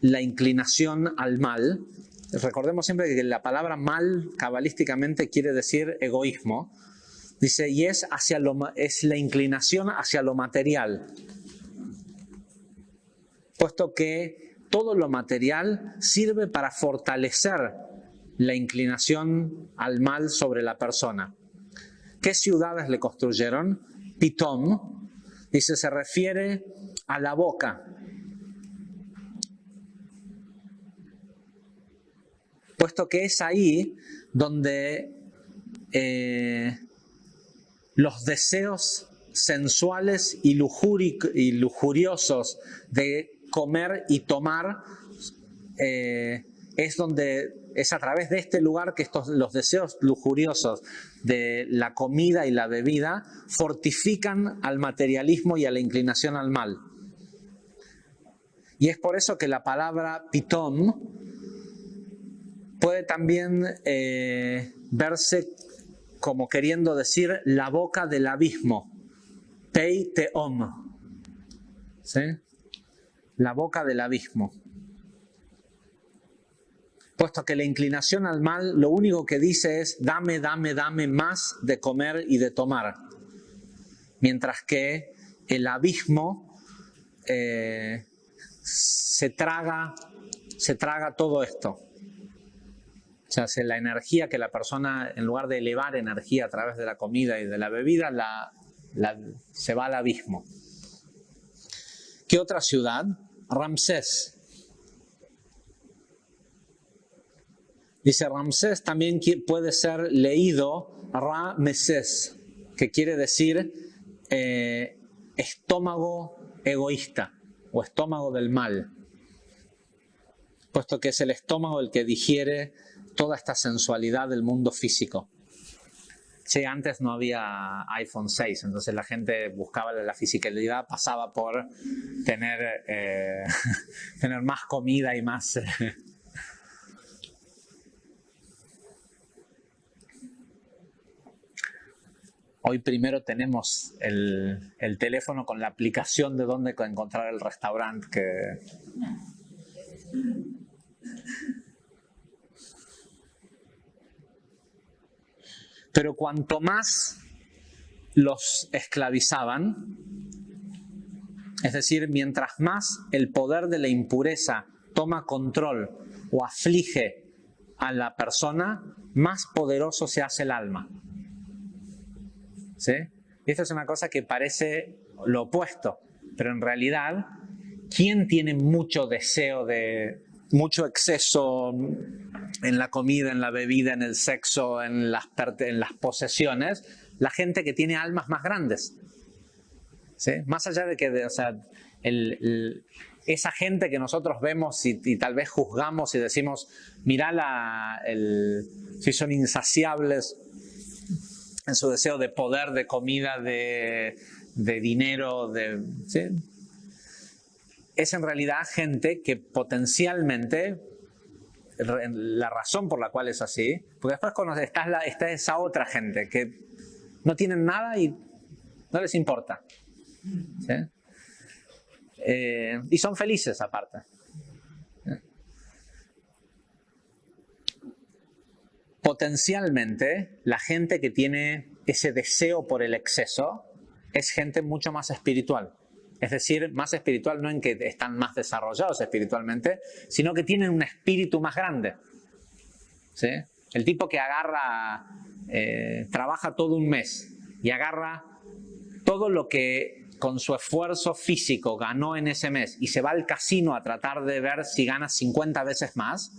la inclinación al mal. Recordemos siempre que la palabra mal cabalísticamente quiere decir egoísmo. Dice, y es la inclinación hacia lo material, puesto que todo lo material sirve para fortalecer la inclinación al mal sobre la persona. ¿Qué ciudades le construyeron? Pitom, dice, se refiere a la boca. Puesto que es ahí donde los deseos sensuales y lujuriosos de comer y tomar, es a través de este lugar que los deseos lujuriosos de la comida y la bebida fortifican al materialismo y a la inclinación al mal. Y es por eso que la palabra pitom puede también verse como queriendo decir la boca del abismo. Pei teom. ¿Sí? La boca del abismo. Puesto que la inclinación al mal lo único que dice es dame, dame, dame más de comer y de tomar. Mientras que el abismo se traga todo esto. O sea, la energía que la persona, en lugar de elevar energía a través de la comida y de la bebida, se va al abismo. ¿Qué otra ciudad? Ramsés. Dice, Ramsés también puede ser leído Ra-Mesés, que quiere decir estómago egoísta o estómago del mal, puesto que es el estómago el que digiere toda esta sensualidad del mundo físico. Sí, antes no había iPhone 6, entonces la gente buscaba la fisicalidad, pasaba por tener más comida y más... Hoy primero tenemos el teléfono con la aplicación de dónde encontrar el restaurante que... Pero cuanto más los esclavizaban, es decir, mientras más el poder de la impureza toma control o aflige a la persona, más poderoso se hace el alma. ¿Sí? Y esto es una cosa que parece lo opuesto, pero en realidad, ¿quién tiene mucho deseo mucho exceso en la comida, en la bebida, en el sexo, en las posesiones? La gente que tiene almas más grandes. ¿Sí? Más allá de que, esa gente que nosotros vemos y tal vez juzgamos y decimos, mirá si son insaciables en su deseo de poder, de comida, de dinero, ¿sí? Es en realidad gente que potencialmente, la razón por la cual es así, porque después está esa otra gente que no tienen nada y no les importa. ¿Sí? Y son felices aparte. Potencialmente, la gente que tiene ese deseo por el exceso es gente mucho más espiritual. Es decir, más espiritual no en que están más desarrollados espiritualmente, sino que tienen un espíritu más grande. ¿Sí? El tipo que trabaja todo un mes y agarra todo lo que con su esfuerzo físico ganó en ese mes y se va al casino a tratar de ver si gana 50 veces más,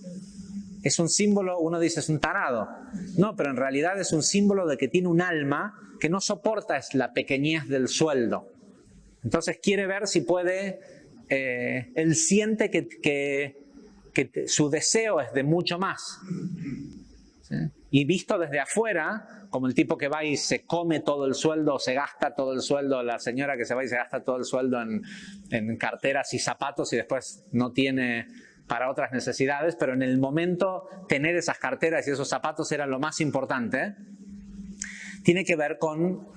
es un símbolo, uno dice es un tarado. No, pero en realidad es un símbolo de que tiene un alma que no soporta la pequeñez del sueldo. Entonces quiere ver si puede, él siente que su deseo es de mucho más. ¿sí? Y visto desde afuera, como el tipo que va y se come todo el sueldo, se gasta todo el sueldo, la señora que se va y se gasta todo el sueldo en carteras y zapatos y después no tiene para otras necesidades, pero en el momento tener esas carteras y esos zapatos era lo más importante, tiene que ver con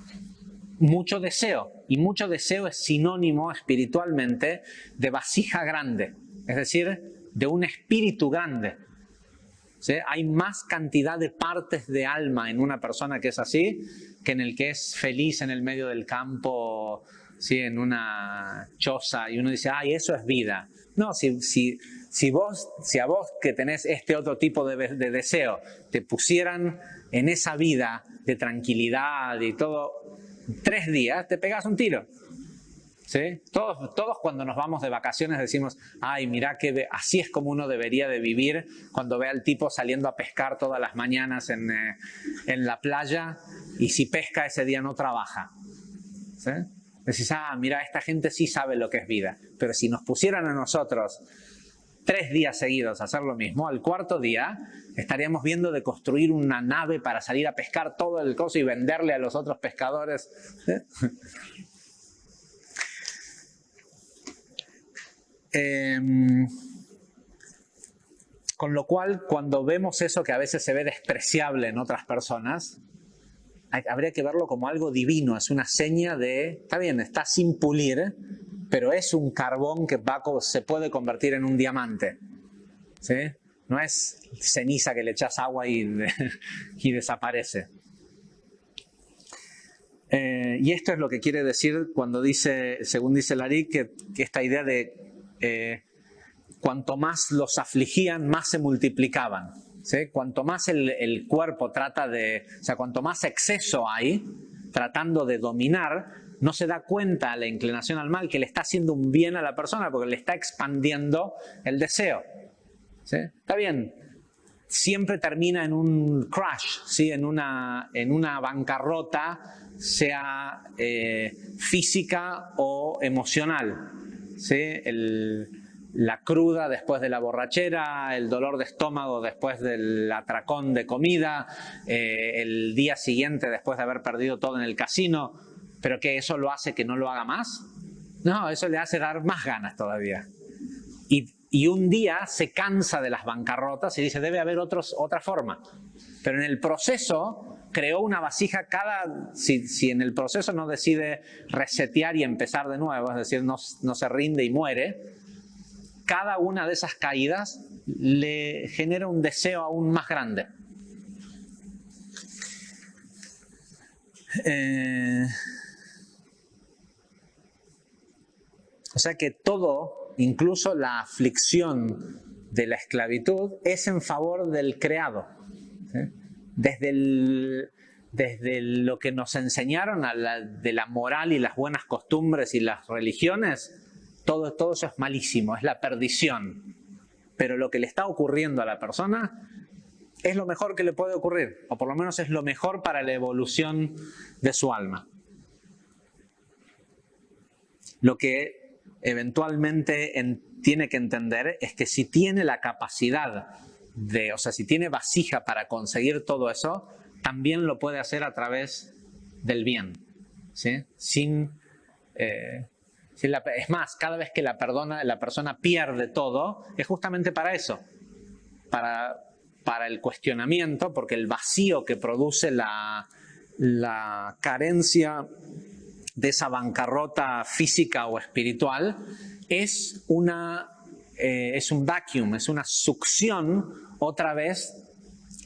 mucho deseo. Y mucho deseo es sinónimo espiritualmente de vasija grande, es decir, de un espíritu grande. ¿Sí? Hay más cantidad de partes de alma en una persona que es así que en el que es feliz en el medio del campo, ¿sí? En una choza, y uno dice, ay, eso es vida. No, si a vos que tenés este otro tipo de deseo te pusieran en esa vida de tranquilidad y todo 3 días, te pegas un tiro. ¿Sí? Todos cuando nos vamos de vacaciones decimos, ay, mirá que así es como uno debería de vivir cuando ve al tipo saliendo a pescar todas las mañanas en la playa y si pesca ese día no trabaja. ¿Sí? Decís, ah, mira, esta gente sí sabe lo que es vida. Pero si nos pusieran a nosotros 3 días seguidos a hacer lo mismo, al 4.º día estaríamos viendo de construir una nave para salir a pescar todo el coso y venderle a los otros pescadores. ¿Sí? Con lo cual, cuando vemos eso que a veces se ve despreciable en otras personas, habría que verlo como algo divino, es una seña de, está bien, está sin pulir, pero es un carbón que se puede convertir en un diamante. ¿Sí? No es ceniza que le echas agua y desaparece. Y esto es lo que quiere decir cuando dice, según dice Larik, que esta idea de cuanto más los afligían, más se multiplicaban. ¿Sí? Cuanto más el cuerpo trata de, o sea, cuanto más exceso hay, tratando de dominar, no se da cuenta la inclinación al mal que le está haciendo un bien a la persona porque le está expandiendo el deseo. ¿Sí? Está bien, siempre termina en un crash, ¿sí? en una bancarrota, sea física o emocional. ¿Sí? La cruda después de la borrachera, el dolor de estómago después del atracón de comida, el día siguiente después de haber perdido todo en el casino, pero que eso lo hace que no lo haga más. No, eso le hace dar más ganas todavía. Y un día se cansa de las bancarrotas y dice, debe haber otra forma. Pero en el proceso creó una vasija, si en el proceso no decide resetear y empezar de nuevo, es decir, no se rinde y muere, cada una de esas caídas le genera un deseo aún más grande. O sea que todo, incluso la aflicción de la esclavitud, es en favor del creado. ¿Sí? Desde lo que nos enseñaron de la moral y las buenas costumbres y las religiones, todo eso es malísimo, es la perdición. Pero lo que le está ocurriendo a la persona es lo mejor que le puede ocurrir, o por lo menos es lo mejor para la evolución de su alma. Lo que eventualmente tiene que entender es que si tiene la capacidad o sea, si tiene vasija para conseguir todo eso, también lo puede hacer a través del bien. ¿Sí? Es más, cada vez que la persona pierde todo, es justamente para eso, para el cuestionamiento, porque el vacío que produce la carencia de esa bancarrota física o espiritual es un vacuum, es una succión otra vez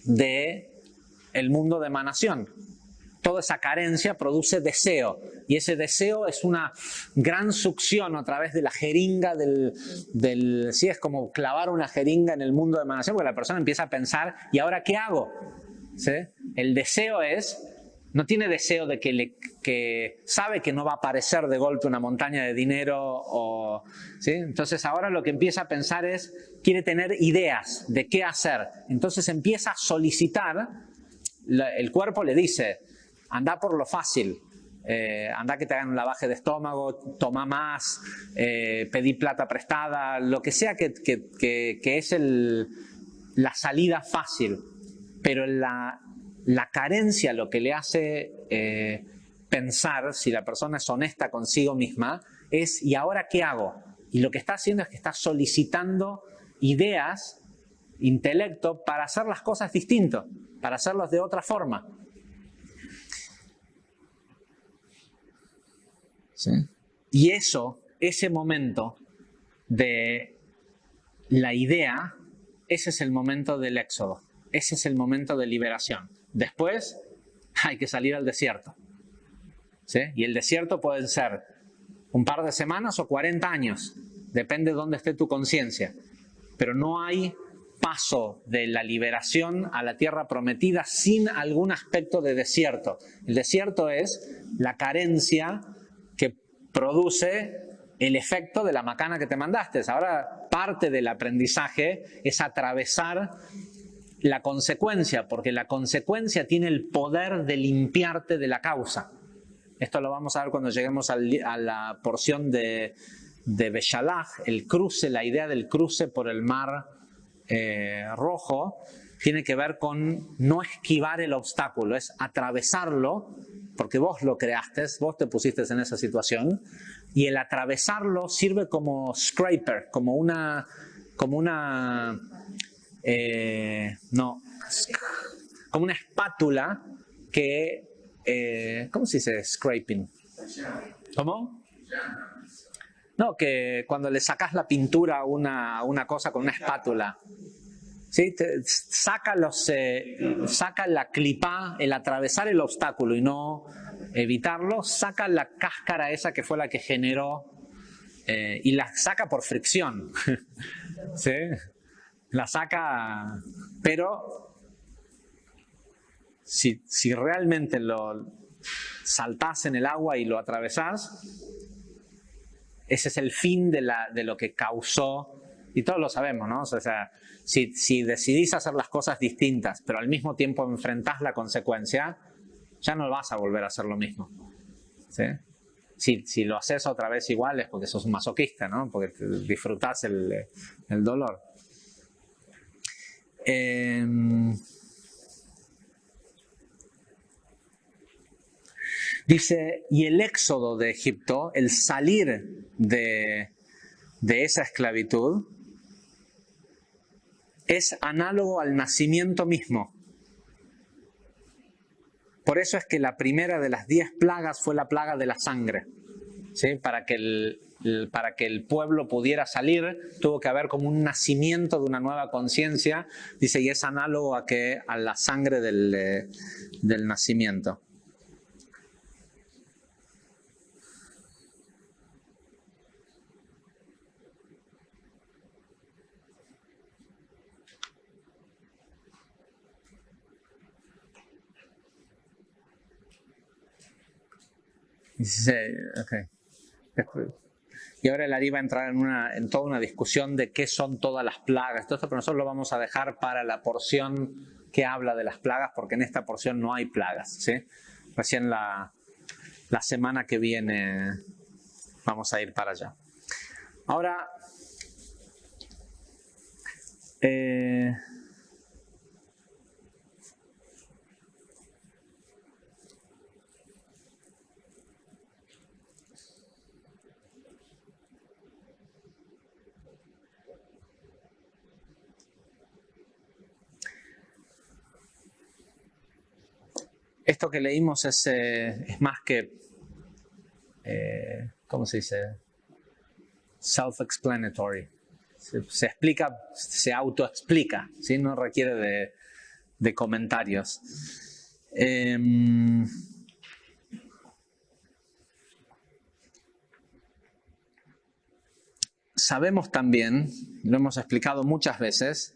del mundo de emanación. Toda esa carencia produce deseo, y ese deseo es una gran succión a través de la jeringa sí, es como clavar una jeringa en el mundo de emanación, porque la persona empieza a pensar, ¿y ahora qué hago? ¿Sí? El deseo no tiene deseo de que sabe que no va a aparecer de golpe una montaña de dinero, ¿sí? Entonces ahora lo que empieza a pensar quiere tener ideas de qué hacer, entonces empieza a solicitar, el cuerpo le dice, anda por lo fácil, anda que te hagan un lavaje de estómago, toma más, pedí plata prestada, lo que sea que es la salida fácil. pero la carencia lo que le hace pensar, si la persona es honesta consigo misma, es ¿y ahora qué hago? Y lo que está haciendo es que está solicitando ideas, intelecto, para hacer las cosas distinto, para hacerlas de otra forma. ¿Sí? Y ese momento de la idea, ese es el momento del éxodo, ese es el momento de liberación. Después hay que salir al desierto. ¿Sí? Y el desierto puede ser un par de semanas o 40 años, depende de dónde esté tu conciencia. Pero no hay paso de la liberación a la tierra prometida sin algún aspecto de desierto. El desierto es la carencia que produce el efecto de la macana que te mandaste. Ahora, parte del aprendizaje es atravesar la consecuencia, porque la consecuencia tiene el poder de limpiarte de la causa. Esto lo vamos a ver cuando lleguemos a la porción de Beshalach, el cruce, la idea del cruce por el mar rojo, tiene que ver con no esquivar el obstáculo, es atravesarlo, porque vos lo creaste, vos te pusiste en esa situación, y el atravesarlo sirve como scraper, como una espátula que, ¿cómo se dice scraping? ¿Cómo? No, que cuando le sacas la pintura a una cosa con una espátula, ¿sí? Saca la clipa, el atravesar el obstáculo y no evitarlo, saca la cáscara esa que fue la que generó, y la saca por fricción. ¿Sí? La saca, pero si realmente lo saltás en el agua y lo atravesás, ese es el fin de lo que causó, y todos lo sabemos, ¿no? O sea, si decidís hacer las cosas distintas, pero al mismo tiempo enfrentás la consecuencia, ya no vas a volver a hacer lo mismo. ¿Sí? Si lo haces otra vez igual es porque sos un masoquista, ¿no? Porque disfrutás el dolor. Dice, y el éxodo de Egipto, el salir de esa esclavitud, es análogo al nacimiento mismo. Por eso es que la primera de las 10 plagas fue la plaga de la sangre. ¿Sí? Para que el pueblo pudiera salir, tuvo que haber como un nacimiento de una nueva conciencia. Dice, y es análogo a la sangre del nacimiento. Okay. Y ahora el Ari va a entrar en toda una discusión de qué son todas las plagas. Todo esto, pero nosotros lo vamos a dejar para la porción que habla de las plagas, porque en esta porción no hay plagas. ¿Sí? Recién la semana que viene vamos a ir para allá. Ahora, esto que leímos es más que, ¿cómo se dice? Self-explanatory. Se explica, se autoexplica, ¿sí? No requiere de comentarios. Sabemos también, lo hemos explicado muchas veces,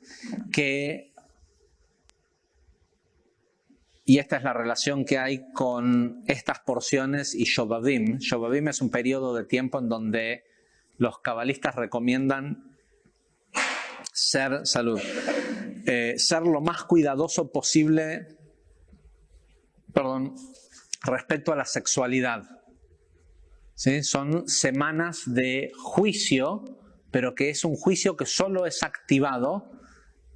y esta es la relación que hay con estas porciones y Shobabim. Shobabim es un periodo de tiempo en donde los cabalistas recomiendan ser lo más cuidadoso posible, respecto a la sexualidad. ¿Sí? Son semanas de juicio, pero que es un juicio que solo es activado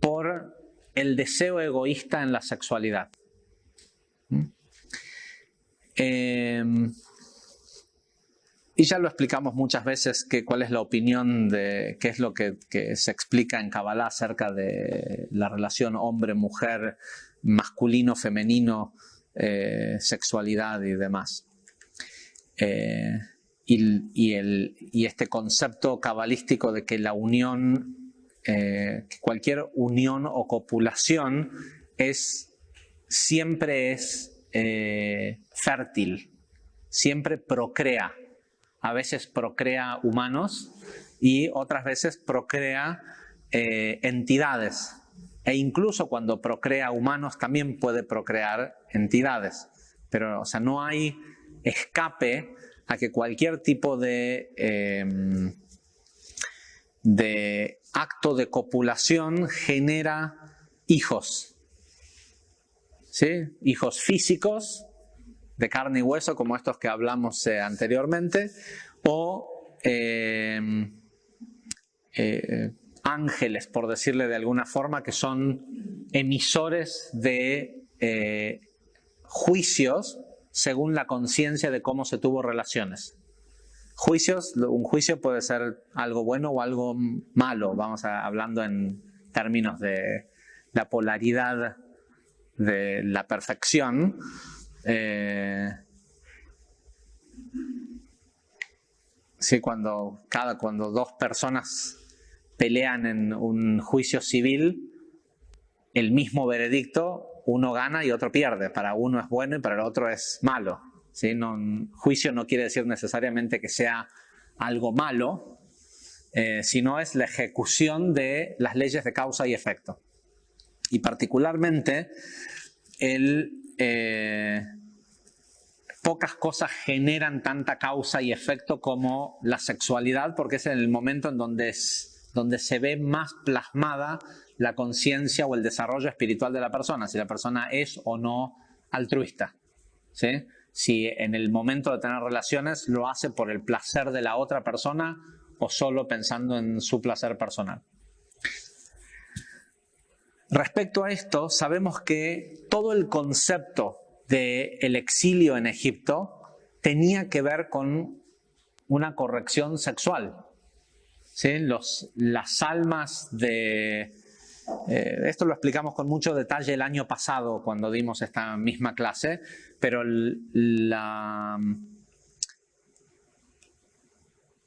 por el deseo egoísta en la sexualidad. Y ya lo explicamos muchas veces cuál es la opinión de qué es lo que se explica en Kabbalah acerca de la relación hombre-mujer, masculino-femenino, sexualidad y demás. Y este concepto cabalístico de que la unión, cualquier unión o copulación siempre es fértil, siempre procrea. A veces procrea humanos y otras veces procrea entidades. E incluso cuando procrea humanos también puede procrear entidades. Pero, o sea, no hay escape a que cualquier tipo de acto de copulación genera hijos. ¿Sí? Hijos físicos, de carne y hueso, como estos que hablamos anteriormente, o ángeles, por decirle de alguna forma, que son emisores de juicios según la conciencia de cómo se tuvo relaciones. Un juicio puede ser algo bueno o algo malo, hablando en términos de la polaridad de la perfección. Sí, cuando dos personas pelean en un juicio civil, el mismo veredicto, uno gana y otro pierde. Para uno es bueno y para el otro es malo. ¿Sí? Juicio no quiere decir necesariamente que sea algo malo, sino es la ejecución de las leyes de causa y efecto. Y particularmente pocas cosas generan tanta causa y efecto como la sexualidad, porque es en el momento en donde se ve más plasmada la conciencia o el desarrollo espiritual de la persona, si la persona es o no altruista. ¿Sí? Si en el momento de tener relaciones lo hace por el placer de la otra persona o solo pensando en su placer personal. Respecto a esto, sabemos que todo el concepto del exilio en Egipto tenía que ver con una corrección sexual. ¿Sí? Las almas de... esto lo explicamos con mucho detalle el año pasado cuando dimos esta misma clase, pero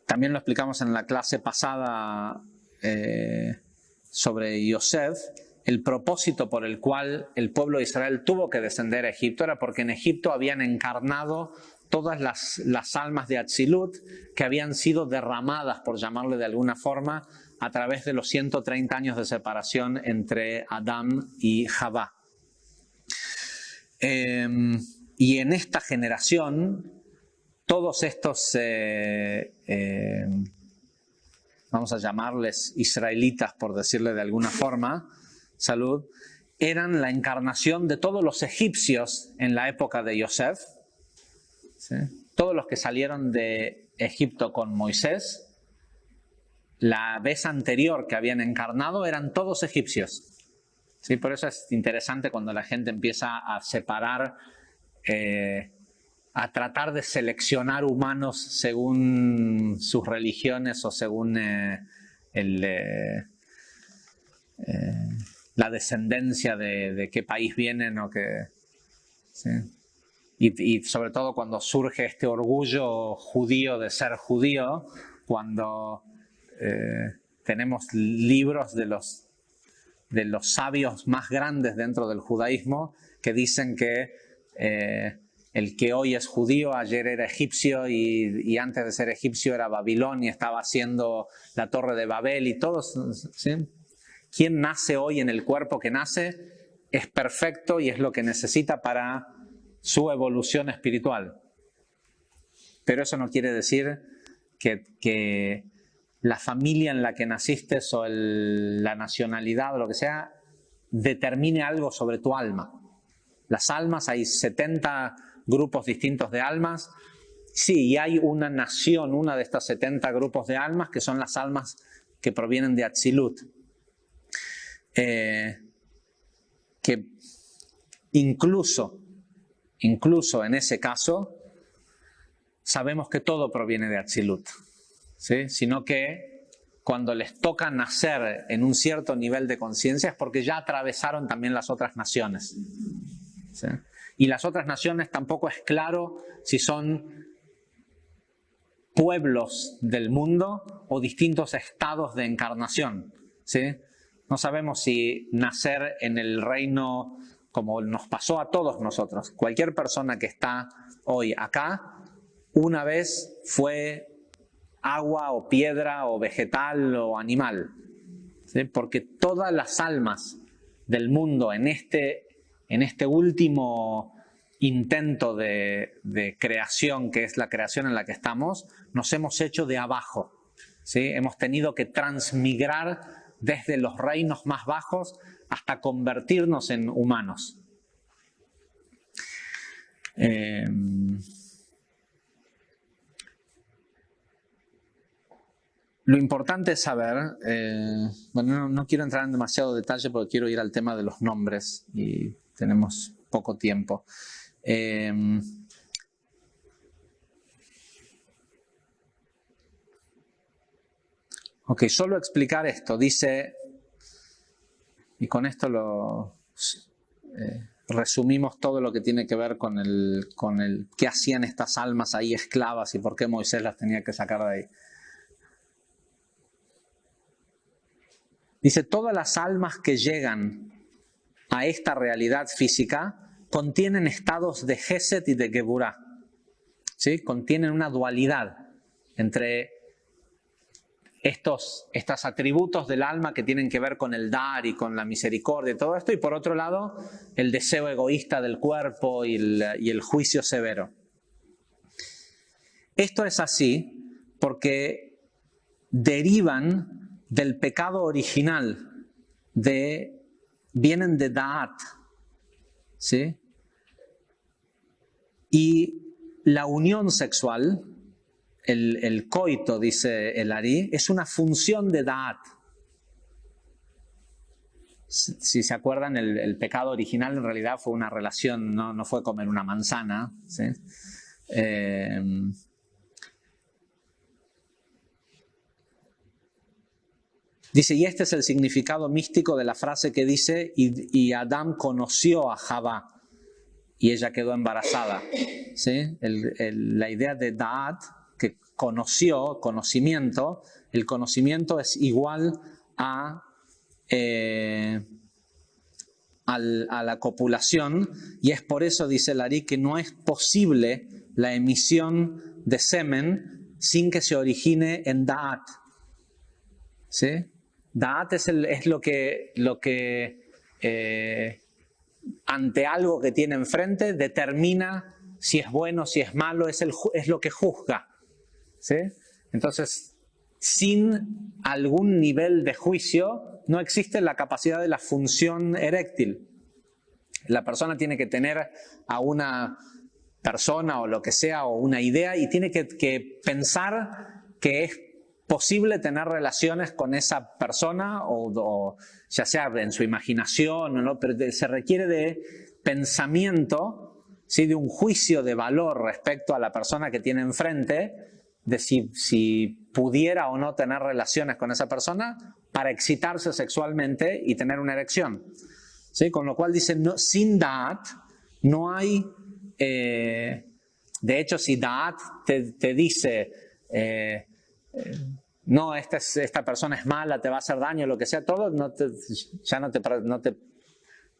también lo explicamos en la clase pasada sobre Yosef. El propósito por el cual el pueblo de Israel tuvo que descender a Egipto era porque en Egipto habían encarnado todas las almas de Atzilut que habían sido derramadas, por llamarle de alguna forma, a través de los 130 años de separación entre Adán y Javá. Y en esta generación, todos estos, vamos a llamarles israelitas, por decirle de alguna forma, eran la encarnación de todos los egipcios en la época de Yosef. ¿Sí? Todos los que salieron de Egipto con Moisés, la vez anterior que habían encarnado eran todos egipcios. ¿Sí? Por eso es interesante cuando la gente empieza a separar, a tratar de seleccionar humanos según sus religiones o según la descendencia de qué país vienen o qué. ¿Sí? Y sobre todo cuando surge este orgullo judío de ser judío, cuando tenemos libros de los sabios más grandes dentro del judaísmo que dicen que el que hoy es judío, ayer era egipcio y antes de ser egipcio era Babilón y estaba haciendo la Torre de Babel y todos. ¿Sí? Quien nace hoy en el cuerpo que nace es perfecto y es lo que necesita para su evolución espiritual. Pero eso no quiere decir que la familia en la que naciste o la nacionalidad o lo que sea determine algo sobre tu alma. Las almas, hay 70 grupos distintos de almas. Sí, y hay una nación, una de estas 70 grupos de almas, que son las almas que provienen de Atzilut. que incluso en ese caso, sabemos que todo proviene de Atzilut, ¿sí? Sino que cuando les toca nacer en un cierto nivel de conciencia es porque ya atravesaron también las otras naciones, ¿sí? Y las otras naciones tampoco es claro si son pueblos del mundo o distintos estados de encarnación, ¿sí? No sabemos si nacer en el reino, como nos pasó a todos nosotros. Cualquier persona que está hoy acá, una vez fue agua o piedra o vegetal o animal, ¿sí? Porque todas las almas del mundo en este último intento de creación, que es la creación en la que estamos, nos hemos hecho de abajo, ¿sí? Hemos tenido que transmigrar desde los reinos más bajos hasta convertirnos en humanos. Lo importante es saber, bueno, no quiero entrar en demasiado detalle porque quiero ir al tema de los nombres y tenemos poco tiempo. Ok, solo explicar esto, dice, y con esto lo resumimos todo lo que tiene que ver con el qué hacían estas almas ahí esclavas y por qué Moisés las tenía que sacar de ahí. Dice, todas las almas que llegan a esta realidad física contienen estados de Gesed y de Geburah, ¿sí? Contienen una dualidad entre estos atributos del alma que tienen que ver con el dar y con la misericordia y todo esto, y por otro lado el deseo egoísta del cuerpo y el juicio severo. Esto es así porque derivan del pecado original, vienen de Da'at, ¿sí? Y la unión sexual, el coito, dice el Ari, es una función de Da'at. Si se acuerdan, el pecado original en realidad fue una relación, no fue comer una manzana, ¿sí? Dice, y este es el significado místico de la frase que dice, y Adán conoció a Javá y ella quedó embarazada, ¿sí? La idea de Da'at, que conocimiento, el conocimiento es igual a la copulación, y es por eso, dice Lari, que no es posible la emisión de semen sin que se origine en Da'at, ¿sí? Da'at es lo que ante algo que tiene enfrente determina si es bueno, si es malo, es lo que juzga, ¿sí? Entonces, sin algún nivel de juicio no existe la capacidad de la función eréctil. La persona tiene que tener a una persona o lo que sea, o una idea, y tiene que pensar que es posible tener relaciones con esa persona, o ya sea en su imaginación o no, pero se requiere de pensamiento, ¿sí? De un juicio de valor respecto a la persona que tiene enfrente, de si pudiera o no tener relaciones con esa persona para excitarse sexualmente y tener una erección, ¿sí? Con lo cual dice, no, sin Da'at no hay, de hecho si Da'at te dice, no, esta persona es mala, te va a hacer daño, lo que sea, todo, ya no te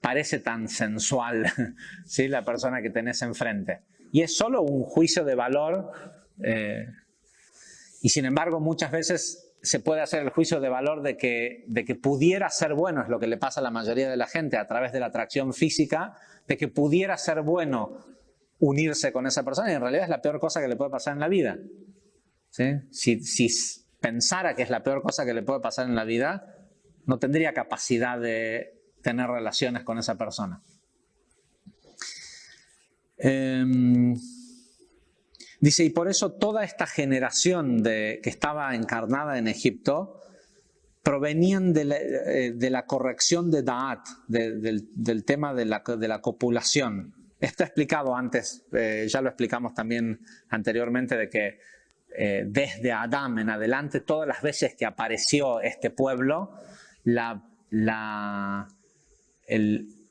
parece tan sensual, ¿sí? La persona que tenés enfrente. Y es solo un juicio de valor, y sin embargo muchas veces se puede hacer el juicio de valor de que pudiera ser bueno, es lo que le pasa a la mayoría de la gente a través de la atracción física, de que pudiera ser bueno unirse con esa persona, y en realidad es la peor cosa que le puede pasar en la vida, ¿sí? Si pensara que es la peor cosa que le puede pasar en la vida, no tendría capacidad de tener relaciones con esa persona. Dice, y por eso toda esta generación que estaba encarnada en Egipto provenían de la corrección de Da'at, del tema de la copulación. Esto explicado antes, ya lo explicamos también anteriormente, de que desde Adán en adelante, todas las veces que apareció este pueblo,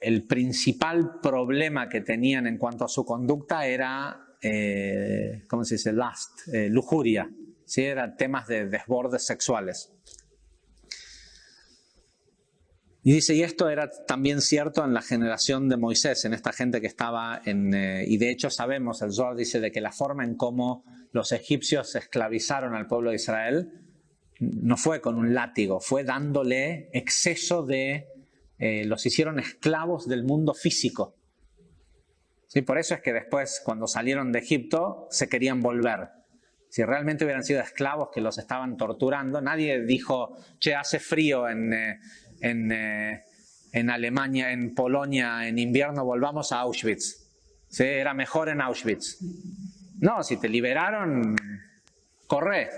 el principal problema que tenían en cuanto a su conducta era, ¿cómo se dice? Lujuria, ¿sí? Eran temas de desbordes sexuales. Y dice, y esto era también cierto en la generación de Moisés, en esta gente que estaba y de hecho sabemos, el Zohar dice de que la forma en cómo los egipcios esclavizaron al pueblo de Israel no fue con un látigo, fue dándole exceso los hicieron esclavos del mundo físico. ¿Sí? Por eso es que después, cuando salieron de Egipto, se querían volver. Si realmente hubieran sido esclavos que los estaban torturando, nadie dijo, che, hace frío en Alemania, en Polonia, en invierno, volvamos a Auschwitz. ¿Sí? Era mejor en Auschwitz. No, si te liberaron, corre.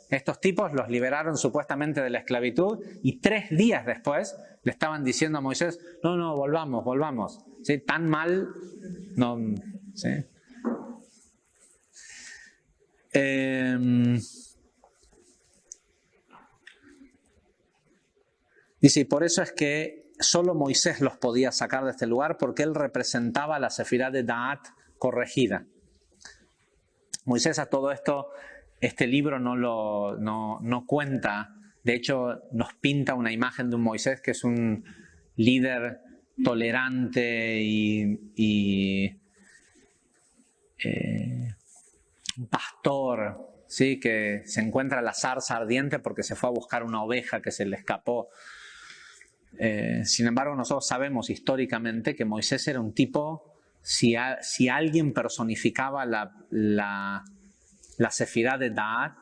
Estos tipos los liberaron supuestamente de la esclavitud y 3 días después le estaban diciendo a Moisés, no, volvamos. ¿Sí? Tan mal, no. ¿Sí? Dice, y por eso es que solo Moisés los podía sacar de este lugar, porque él representaba la sefirá de Da'at corregida. Moisés a todo esto, este libro no cuenta, de hecho nos pinta una imagen de un Moisés que es un líder tolerante y un pastor, ¿sí? Que se encuentra la zarza ardiente porque se fue a buscar una oveja que se le escapó. Sin embargo, nosotros sabemos históricamente que Moisés era un tipo, si alguien personificaba la sefirá de Da'at,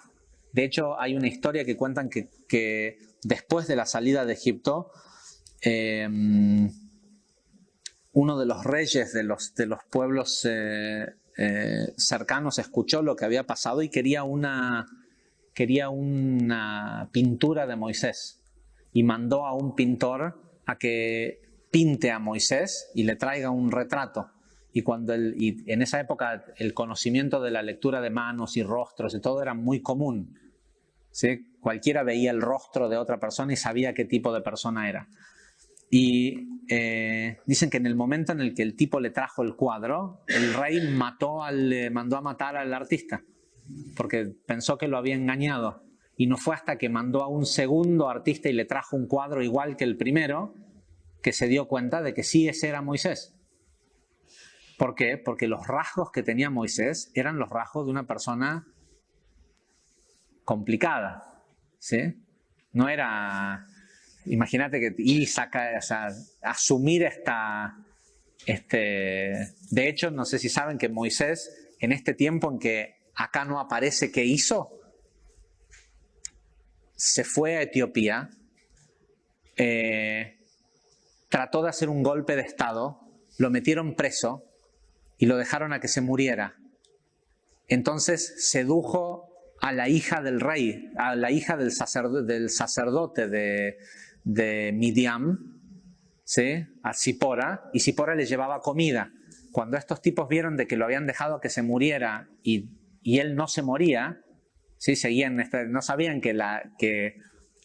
de hecho hay una historia que cuentan que después de la salida de Egipto, uno de los reyes de los pueblos cercanos escuchó lo que había pasado y quería una pintura de Moisés. Y mandó a un pintor a que pinte a Moisés y le traiga un retrato. Y en esa época el conocimiento de la lectura de manos y rostros y todo era muy común. ¿Sí? Cualquiera veía el rostro de otra persona y sabía qué tipo de persona era. Y dicen que en el momento en el que el tipo le trajo el cuadro, el rey mandó a matar al artista, porque pensó que lo había engañado. Y no fue hasta que mandó a un segundo artista y le trajo un cuadro igual que el primero, que se dio cuenta de que sí, ese era Moisés. ¿Por qué? Porque los rasgos que tenía Moisés eran los rasgos de una persona complicada. ¿Sí? No era... Imagínate que asumir De hecho, no sé si saben que Moisés, en este tiempo en que acá no aparece qué hizo, se fue a Etiopía, trató de hacer un golpe de estado, lo metieron preso y lo dejaron a que se muriera. Entonces sedujo a la hija del rey, a la hija del sacerdote de Midian, ¿sí? A Zipora, y Zipora le llevaba comida. Cuando estos tipos vieron de que lo habían dejado a que se muriera y él no se moría, ¿sí? No sabían que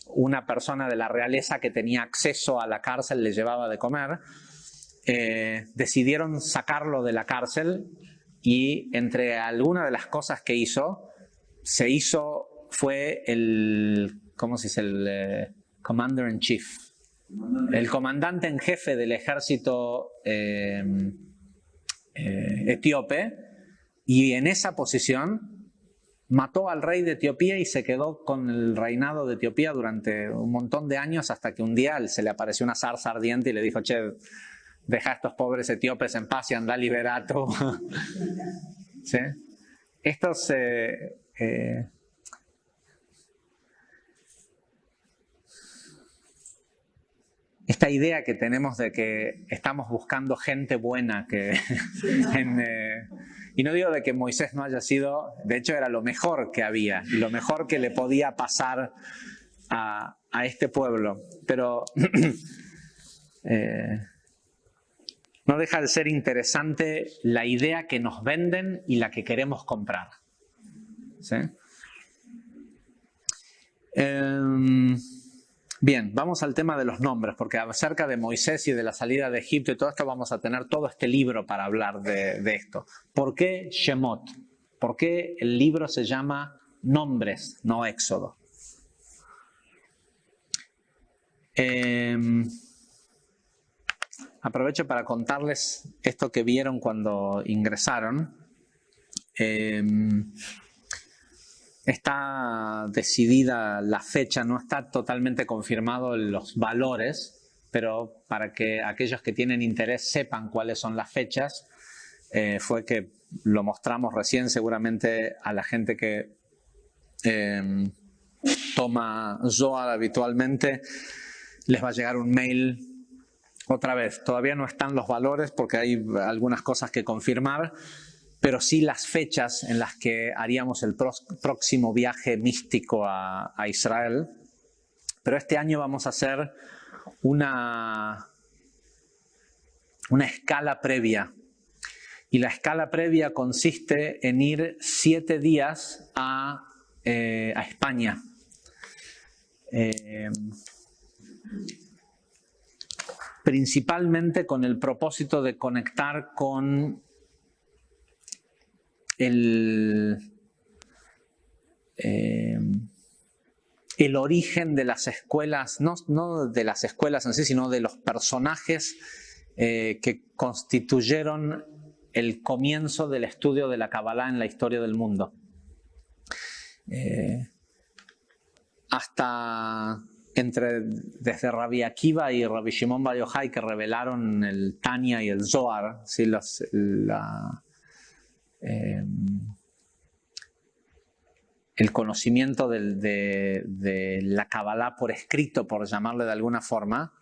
una persona de la realeza que tenía acceso a la cárcel le llevaba de comer. Decidieron sacarlo de la cárcel y entre algunas de las cosas que fue ¿cómo se dice? El Commander in Chief, el comandante en jefe del ejército etíope, y en esa posición mató al rey de Etiopía y se quedó con el reinado de Etiopía durante un montón de años, hasta que un día se le apareció una zarza ardiente y le dijo, che, deja a estos pobres etíopes en paz y anda liberato. ¿Sí? Esta idea que tenemos de que estamos buscando gente buena, y no digo de que Moisés no haya sido, de hecho era lo mejor que había, y lo mejor que le podía pasar a a este pueblo, pero no deja de ser interesante la idea que nos venden y la que queremos comprar. ¿Sí? Bien, vamos al tema de los nombres, porque acerca de Moisés y de la salida de Egipto y todo esto vamos a tener todo este libro para hablar de esto. ¿Por qué Shemot? ¿Por qué el libro se llama Nombres, no Éxodo? Aprovecho para contarles esto que vieron cuando ingresaron. Está decidida la fecha, no está totalmente confirmado los valores, pero para que aquellos que tienen interés sepan cuáles son las fechas, fue que lo mostramos recién. Seguramente a la gente que toma Zohar habitualmente les va a llegar un mail otra vez. Todavía no están los valores porque hay algunas cosas que confirmar, pero sí las fechas en las que haríamos el próximo viaje místico a Israel. Pero este año vamos a hacer una escala previa. Y la escala previa consiste en ir 7 días a España. Principalmente con el propósito de conectar con el origen de las escuelas, no de las escuelas en sí, sino de los personajes que constituyeron el comienzo del estudio de la Kabbalah en la historia del mundo. Desde Rabbi Akiva y Rabbi Shimon Bar Yochai, que revelaron el Tanya y el Zohar, ¿sí? El conocimiento de la Kabbalah por escrito, por llamarle de alguna forma,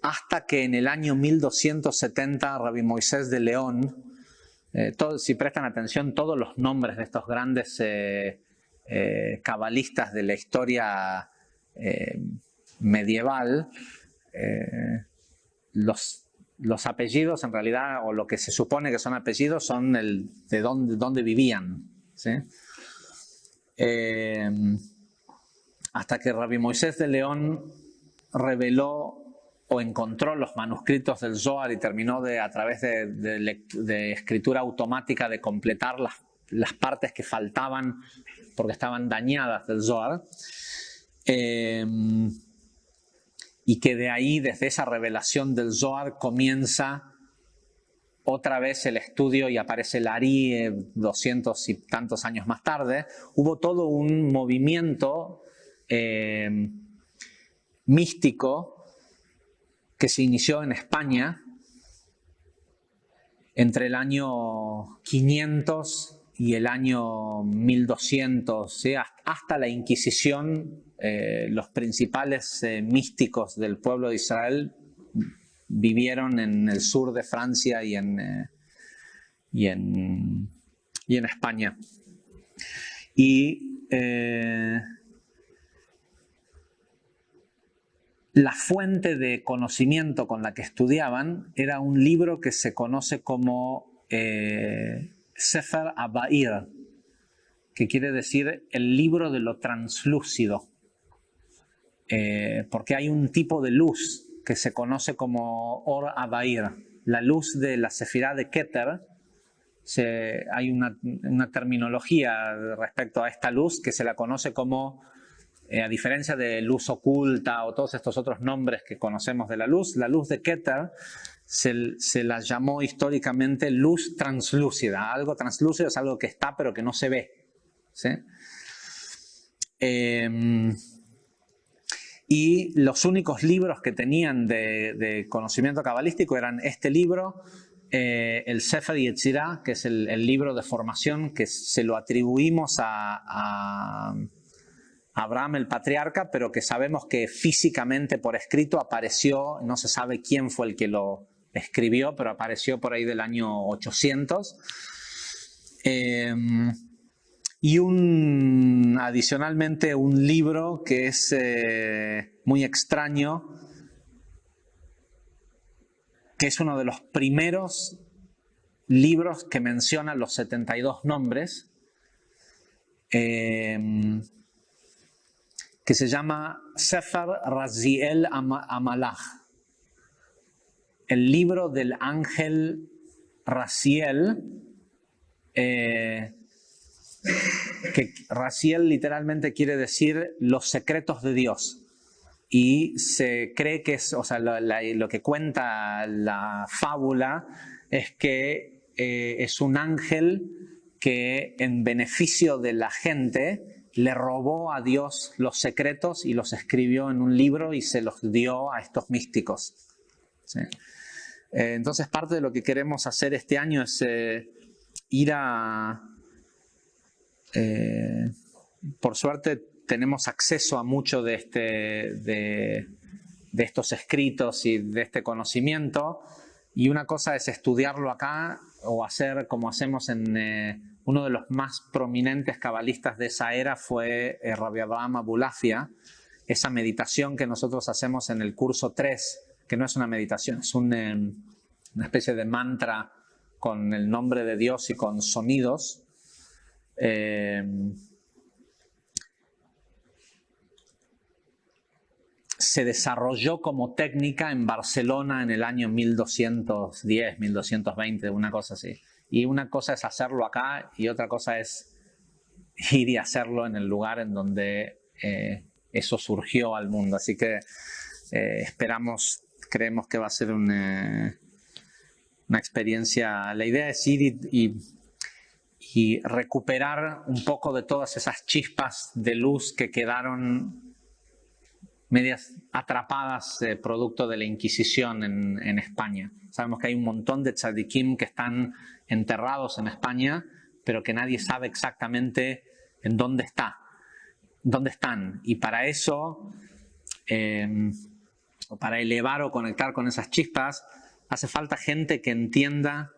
hasta que en el año 1270 Rabbi Moisés de León, si prestan atención, todos los nombres de estos grandes cabalistas de la historia medieval, los apellidos en realidad, o lo que se supone que son apellidos, son de dónde vivían, ¿sí? Hasta que Rabbi Moisés de León reveló o encontró los manuscritos del Zohar y terminó a través de escritura automática de completar las partes que faltaban porque estaban dañadas del Zohar, y que de ahí, desde esa revelación del Zohar, comienza otra vez el estudio y aparece el Ari 200 y tantos años más tarde. Hubo todo un movimiento místico que se inició en España entre el año 500 y el año 1200, ¿sí? Hasta la Inquisición. Los principales místicos del pueblo de Israel vivieron en el sur de Francia y en España. Y la fuente de conocimiento con la que estudiaban era un libro que se conoce como Sefer Abair, que quiere decir el libro de lo translúcido, porque hay un tipo de luz que se conoce como Or Abair, la luz de la Sefirá de Keter. Hay una terminología respecto a esta luz que se la conoce como, a diferencia de luz oculta o todos estos otros nombres que conocemos de la luz de Keter se la llamó históricamente luz translúcida. Algo translúcido es algo que está pero que no se ve, ¿sí? Y los únicos libros que tenían de conocimiento cabalístico eran este libro, el Sefer Yetzirah, que es el libro de formación que se lo atribuimos a Abraham el patriarca, pero que sabemos que físicamente por escrito apareció, no se sabe quién fue el que lo escribió, pero apareció por ahí del año 800. Y adicionalmente un libro que es muy extraño, que es uno de los primeros libros que menciona los 72 nombres, que se llama Sefer Raziel Amalach, el libro del ángel Raziel, que Raziel literalmente quiere decir los secretos de Dios. Y se cree que es, o sea, lo que cuenta la fábula es que es un ángel que en beneficio de la gente le robó a Dios los secretos y los escribió en un libro y se los dio a estos místicos. ¿Sí? Entonces parte de lo que queremos hacer este año es ir a... por suerte tenemos acceso a mucho de estos escritos y de este conocimiento, y una cosa es estudiarlo acá o hacer como hacemos en uno de los más prominentes cabalistas de esa era fue Rabbi Abraham Abulafia, esa meditación que nosotros hacemos en el curso 3, que no es una meditación, es una especie de mantra con el nombre de Dios y con sonidos. Se desarrolló como técnica en Barcelona en el año 1210, 1220, una cosa así. Y una cosa es hacerlo acá y otra cosa es ir y hacerlo en el lugar en donde eso surgió al mundo. Así que creemos que va a ser una experiencia. La idea es ir y recuperar un poco de todas esas chispas de luz que quedaron medias atrapadas producto de la Inquisición en España. Sabemos que hay un montón de tzadikim que están enterrados en España, pero que nadie sabe exactamente en dónde están. Y para eso, o para elevar o conectar con esas chispas, hace falta gente que entienda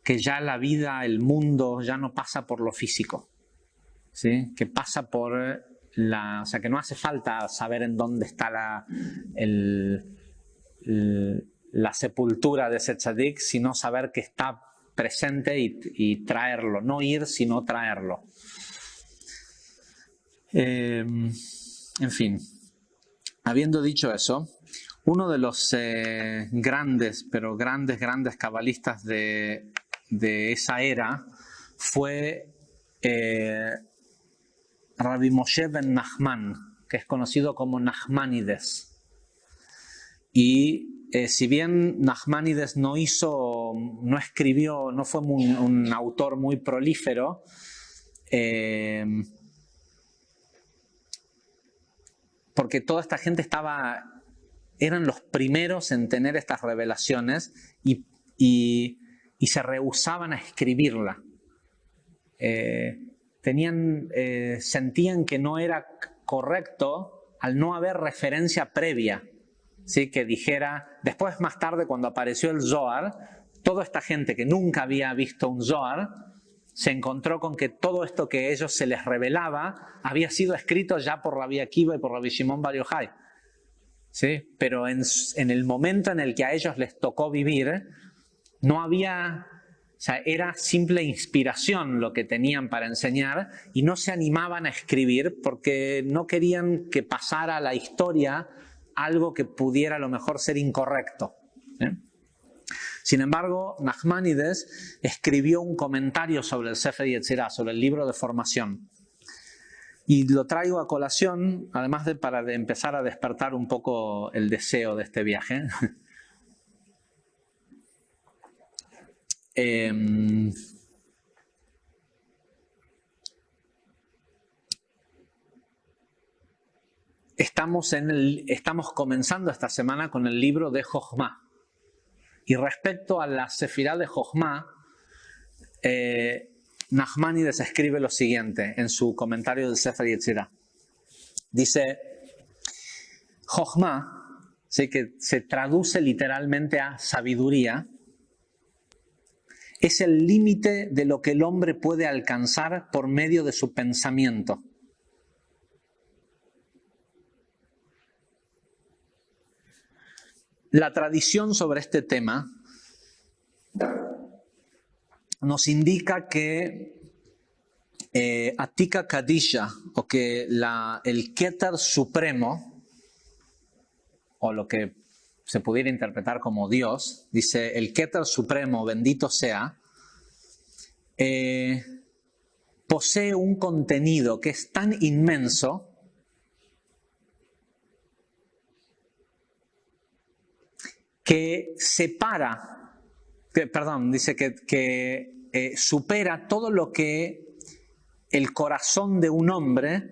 que ya la vida, el mundo, ya no pasa por lo físico, ¿sí? Que pasa por... o sea, que no hace falta saber en dónde está la sepultura de ese tzadik, sino saber que está presente y traerlo. No ir, sino traerlo. En fin, habiendo dicho eso, uno de los grandes cabalistas de esa era fue... Rabbi Moshe ben Nachman, que es conocido como Nachmanides. Y si bien Nachmanides no escribió, no fue un autor muy prolífero, porque toda esta gente eran los primeros en tener estas revelaciones y se rehusaban a escribirla. Sentían que no era correcto al no haber referencia previa, ¿sí? Que dijera, después más tarde cuando apareció el Zohar, toda esta gente que nunca había visto un Zohar se encontró con que todo esto que a ellos se les revelaba había sido escrito ya por Rabbi Akiva y por Rabbi Shimon Bar Yochai, ¿sí? Pero en el momento en el que a ellos les tocó vivir, no había... O sea, era simple inspiración lo que tenían para enseñar y no se animaban a escribir porque no querían que pasara a la historia algo que pudiera a lo mejor ser incorrecto. Sin embargo, Nachmanides escribió un comentario sobre el Sefer Yetzirah, sobre el libro de formación. Y lo traigo a colación, además para empezar a despertar un poco el deseo de este viaje. Estamos comenzando esta semana con el libro de Jochma. Y respecto a la Sefirá de Jochma, Nachmanides escribe lo siguiente en su comentario del Sefer Yetzirah. Dice, Jochma, ¿sí? Que se traduce literalmente a sabiduría, Es el límite de lo que el hombre puede alcanzar por medio de su pensamiento. La tradición sobre este tema nos indica que Atika Kadisha, o que el Keter supremo, o lo que se pudiera interpretar como Dios, dice el Keter supremo, bendito sea, posee un contenido que es tan inmenso que supera todo lo que el corazón de un hombre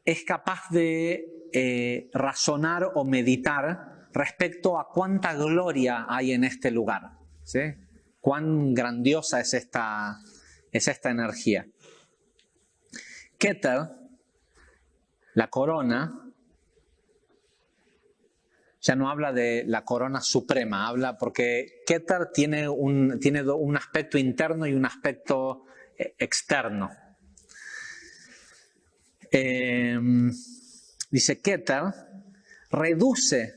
es capaz de razonar o meditar respecto a cuánta gloria hay en este lugar, ¿sí? Cuán grandiosa es esta energía. Keter, la corona, ya no habla de la corona suprema, habla porque Keter tiene un aspecto interno y un aspecto externo. Dice Keter reduce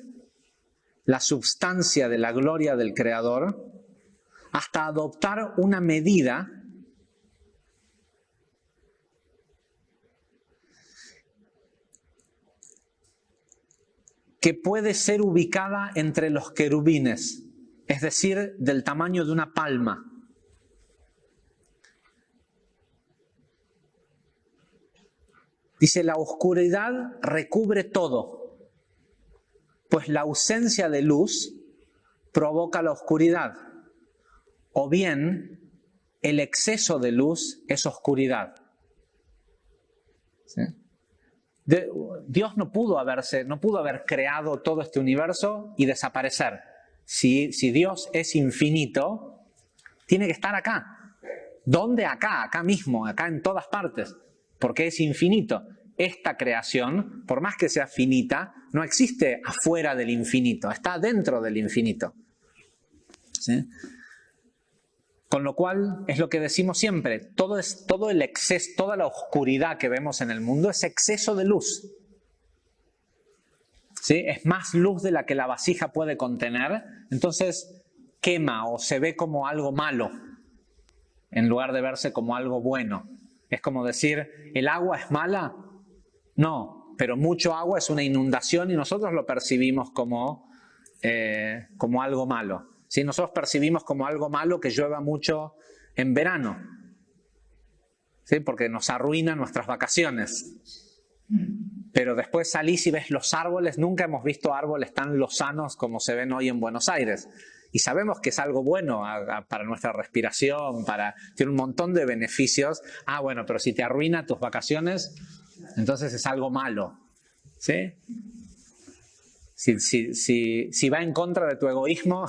la substancia de la gloria del Creador hasta adoptar una medida que puede ser ubicada entre los querubines, es decir, del tamaño de una palma. Dice, la oscuridad recubre todo, pues la ausencia de luz provoca la oscuridad, o bien el exceso de luz es oscuridad. ¿Sí? Dios no pudo haber creado todo este universo y desaparecer. Si Dios es infinito, tiene que estar acá. ¿Dónde? Acá, acá mismo, acá en todas partes. Porque es infinito. Esta creación, por más que sea finita, no existe afuera del infinito, está dentro del infinito. ¿Sí? Con lo cual, es lo que decimos siempre, todo el exceso, toda la oscuridad que vemos en el mundo es exceso de luz. ¿Sí? Es más luz de la que la vasija puede contener, entonces quema o se ve como algo malo, en lugar de verse como algo bueno. Es como decir, ¿el agua es mala? No, pero mucho agua es una inundación y nosotros lo percibimos como algo malo. ¿Sí? Nosotros percibimos como algo malo que llueva mucho en verano, ¿sí? Porque nos arruina nuestras vacaciones. Pero después salís y ves los árboles, nunca hemos visto árboles tan lozanos como se ven hoy en Buenos Aires. Y sabemos que es algo bueno para nuestra respiración, tiene un montón de beneficios. Ah, bueno, pero si te arruina tus vacaciones, entonces es algo malo. ¿Sí? Si va en contra de tu egoísmo.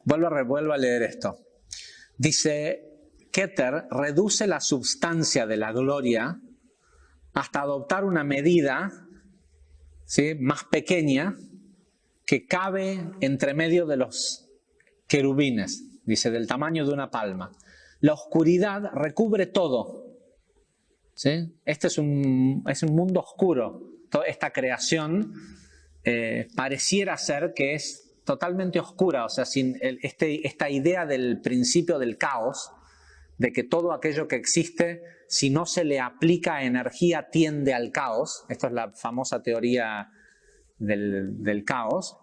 Vuelvo a leer esto. Dice, Keter reduce la substancia de la gloria hasta adoptar una medida, ¿sí?, más pequeña que cabe entre medio de los querubines, dice, del tamaño de una palma. La oscuridad recubre todo. ¿Sí? Este es un mundo oscuro. Toda esta creación pareciera ser que es totalmente oscura, o sea, sin esta idea del principio del caos, de que todo aquello que existe, si no se le aplica energía, tiende al caos. Esto es la famosa teoría del caos.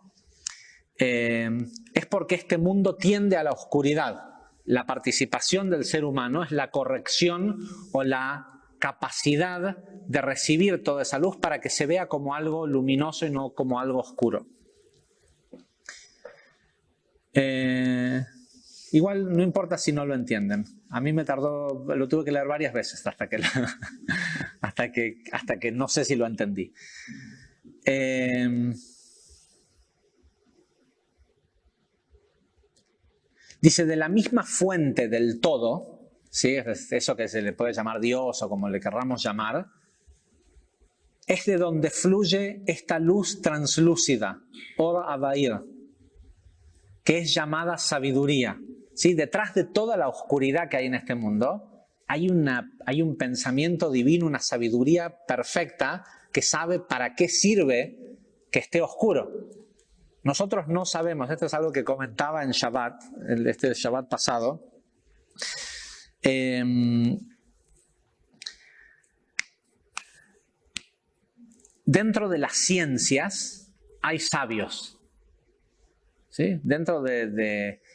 Es porque este mundo tiende a la oscuridad. La participación del ser humano es la corrección o la capacidad de recibir toda esa luz para que se vea como algo luminoso y no como algo oscuro. Igual no importa si no lo entienden. A mí me tardó, lo tuve que leer varias veces hasta que no sé si lo entendí. Dice, de la misma fuente del todo, ¿sí?, es eso que se le puede llamar Dios o como le querramos llamar, es de donde fluye esta luz translúcida, Or Abair, que es llamada sabiduría. ¿Sí? Detrás de toda la oscuridad que hay en este mundo, hay un pensamiento divino, una sabiduría perfecta que sabe para qué sirve que esté oscuro. Nosotros no sabemos, esto es algo que comentaba en Shabbat, este Shabbat pasado. Dentro de las ciencias hay sabios. ¿Sí?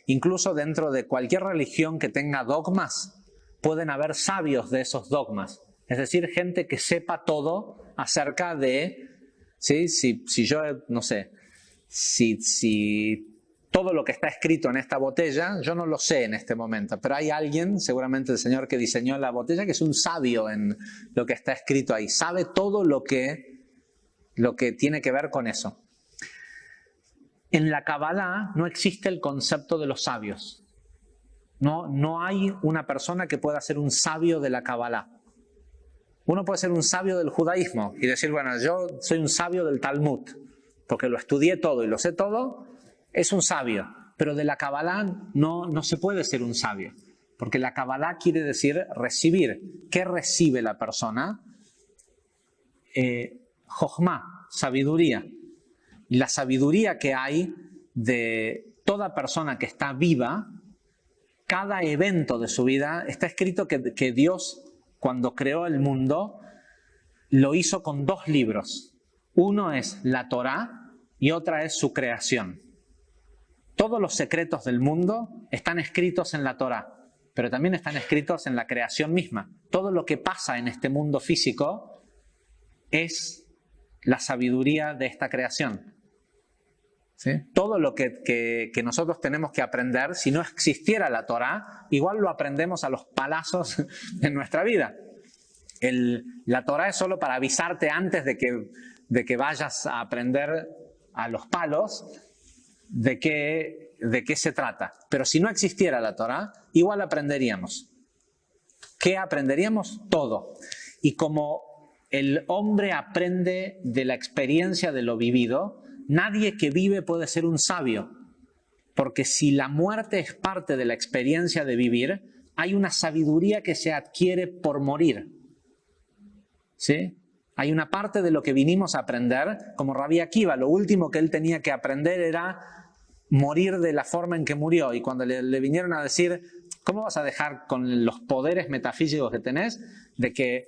Incluso dentro de cualquier religión que tenga dogmas, pueden haber sabios de esos dogmas. Es decir, gente que sepa todo acerca de, ¿sí? Si yo, no sé, si todo lo que está escrito en esta botella, yo no lo sé en este momento, pero hay alguien, seguramente el señor que diseñó la botella, que es un sabio en lo que está escrito ahí. Sabe todo lo que tiene que ver con eso. En la Kabbalah no existe el concepto de los sabios. No hay una persona que pueda ser un sabio de la Kabbalah. Uno puede ser un sabio del judaísmo y decir, bueno, yo soy un sabio del Talmud, porque lo estudié todo y lo sé todo, es un sabio. Pero de la Kabbalah no se puede ser un sabio, porque la Kabbalah quiere decir recibir. ¿Qué recibe la persona? Jochma, sabiduría. Y la sabiduría que hay de toda persona que está viva, cada evento de su vida, está escrito que Dios, cuando creó el mundo, lo hizo con 2 libros. Uno es la Torá y otra es su creación. Todos los secretos del mundo están escritos en la Torá, pero también están escritos en la creación misma. Todo lo que pasa en este mundo físico es la sabiduría de esta creación. ¿Sí? Todo lo que nosotros tenemos que aprender, si no existiera la Torá, igual lo aprendemos a los palazos en nuestra vida. La Torá es solo para avisarte antes de que vayas a aprender a los palos de qué se trata. Pero si no existiera la Torá, igual aprenderíamos. ¿Qué aprenderíamos? Todo. Y como el hombre aprende de la experiencia de lo vivido, nadie que vive puede ser un sabio, porque si la muerte es parte de la experiencia de vivir, hay una sabiduría que se adquiere por morir. ¿Sí? Hay una parte de lo que vinimos a aprender, como Rabbi Akiva, lo último que él tenía que aprender era morir de la forma en que murió. Y cuando le vinieron a decir, ¿cómo vas a dejar con los poderes metafísicos que tenés de que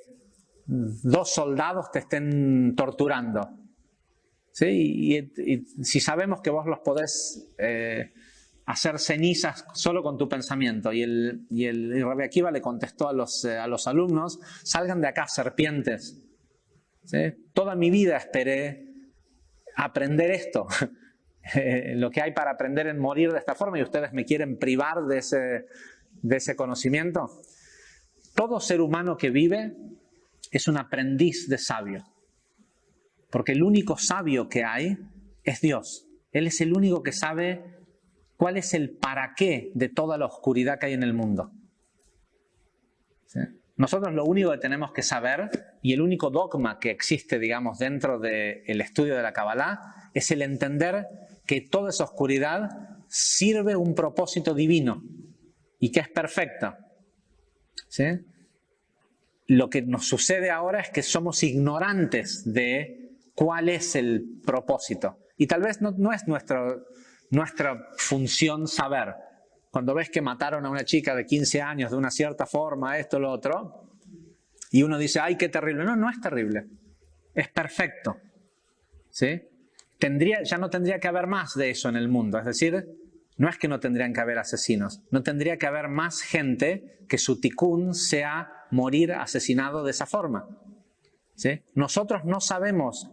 2 soldados te estén torturando? ¿Sí? Y si sabemos que vos los podés hacer cenizas solo con tu pensamiento. Y Rabbi Akiva le contestó a los alumnos, salgan de acá, serpientes. ¿Sí? Toda mi vida esperé aprender esto, lo que hay para aprender en morir de esta forma, y ustedes me quieren privar de ese conocimiento. Todo ser humano que vive es un aprendiz de sabio. Porque el único sabio que hay es Dios. Él es el único que sabe cuál es el para qué de toda la oscuridad que hay en el mundo. ¿Sí? Nosotros lo único que tenemos que saber, y el único dogma que existe, digamos, dentro del estudio de la Kabbalah, es el entender que toda esa oscuridad sirve un propósito divino y que es perfecta. ¿Sí? Lo que nos sucede ahora es que somos ignorantes de cuál es el propósito. Y tal vez no es nuestra función saber. Cuando ves que mataron a una chica de 15 años de una cierta forma, esto, lo otro, y uno dice, ¡ay, qué terrible! No es terrible. Es perfecto. ¿Sí? Ya no tendría que haber más de eso en el mundo. Es decir, no es que no tendrían que haber asesinos. No tendría que haber más gente que su tikkun sea morir asesinado de esa forma. ¿Sí? Nosotros no sabemos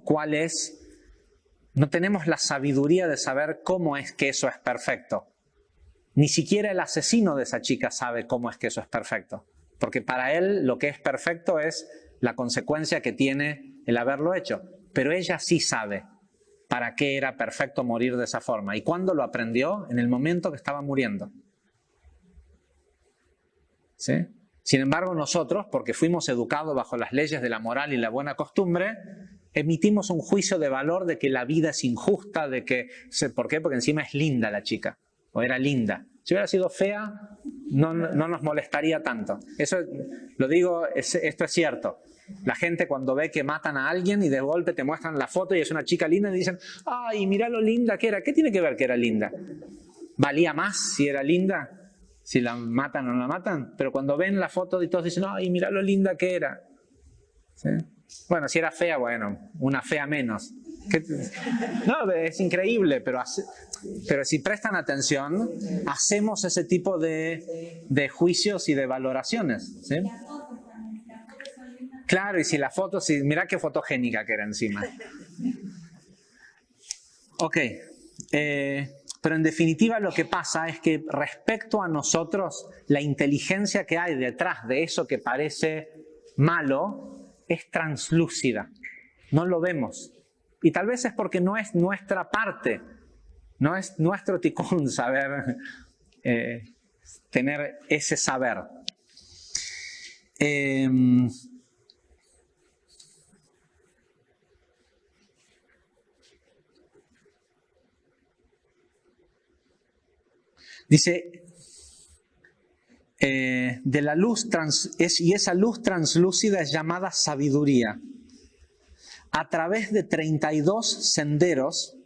no tenemos la sabiduría de saber cómo es que eso es perfecto. Ni siquiera el asesino de esa chica sabe cómo es que eso es perfecto. Porque para él lo que es perfecto es la consecuencia que tiene el haberlo hecho. Pero ella sí sabe para qué era perfecto morir de esa forma. ¿Y cuándo lo aprendió? En el momento que estaba muriendo. ¿Sí? Sin embargo, nosotros, porque fuimos educados bajo las leyes de la moral y la buena costumbre, emitimos un juicio de valor de que la vida es injusta, ¿por qué? Porque encima es linda la chica. o era linda. Si hubiera sido fea, no nos molestaría tanto. Eso lo digo, esto es cierto. La gente cuando ve que matan a alguien y de golpe te muestran la foto y es una chica linda y dicen, ¡ay, mira lo linda que era! ¿Qué tiene que ver que era linda? ¿Valía más si era linda? Si la matan o no la matan. Pero cuando ven la foto y todos dicen, ¡ay, mira lo linda que era! ¿Sí? Bueno, si era fea, bueno, una fea menos. No, es increíble, pero si prestan atención, hacemos ese tipo de juicios y de valoraciones. ¿Sí? Claro, y si la foto, mirá qué fotogénica que era encima. Ok, pero en definitiva lo que pasa es que respecto a nosotros, la inteligencia que hay detrás de eso que parece malo es translúcida. No lo vemos. Y tal vez es porque no es nuestra parte, no es nuestro ticún saber, tener ese saber. Dice, de la luz y esa luz translúcida es llamada sabiduría. A través de 32 senderos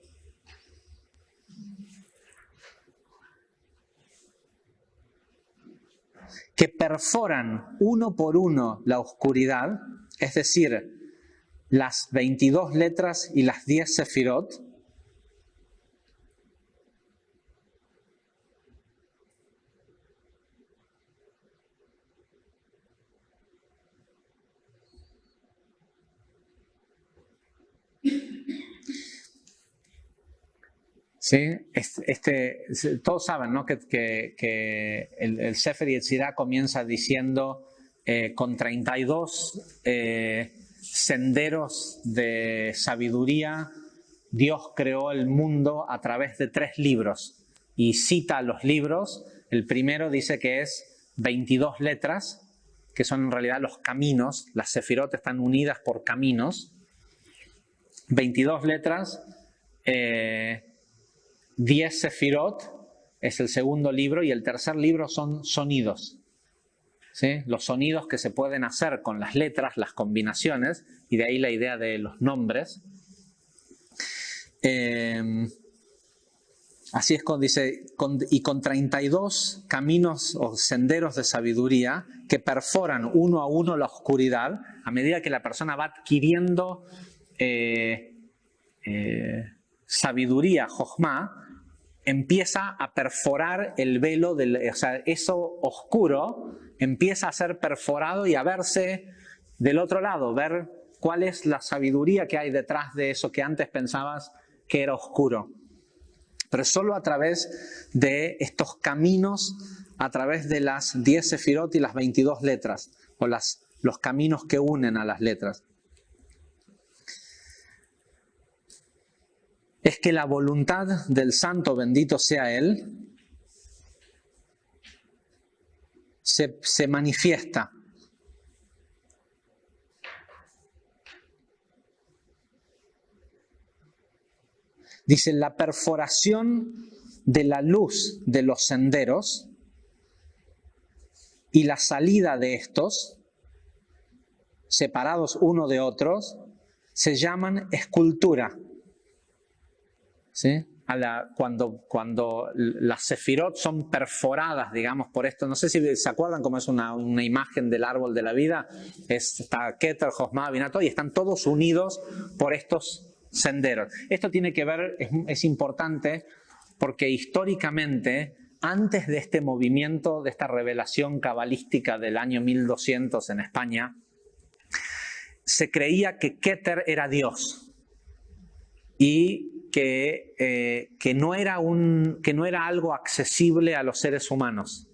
que perforan uno por uno la oscuridad, es decir, las 22 letras y las 10 sefirot, ¿sí? Todos saben, ¿no? que el Sefer Yetzirah comienza diciendo con 32 senderos de sabiduría, Dios creó el mundo a través de 3 libros. Y cita los libros. El primero dice que es 22 letras, que son en realidad los caminos. Las sefirot están unidas por caminos. 22 letras. 10 sefirot es el segundo libro y el tercer libro son sonidos. ¿Sí? Los sonidos que se pueden hacer con las letras, las combinaciones, y de ahí la idea de los nombres. Así es como dice, y con 32 caminos o senderos de sabiduría que perforan uno a uno la oscuridad, a medida que la persona va adquiriendo sabiduría, jochma, empieza a perforar el velo, o sea, eso oscuro empieza a ser perforado y a verse del otro lado, ver cuál es la sabiduría que hay detrás de eso que antes pensabas que era oscuro. Pero solo a través de estos caminos, a través de las 10 sefirot y las 22 letras, o los caminos que unen a las letras. Es que la voluntad del Santo, bendito sea Él, se manifiesta. Dice, la perforación de la luz de los senderos y la salida de estos, separados uno de otros, se llaman escultura. ¿Sí? Cuando las sefirot son perforadas, digamos, por esto, no sé si se acuerdan cómo es una imagen del árbol de la vida, está Keter, Jochma, Binato, y están todos unidos por estos senderos. Esto tiene que ver, es importante, porque históricamente, antes de este movimiento, de esta revelación cabalística del año 1200 en España, se creía que Keter era Dios y que no era algo accesible a los seres humanos.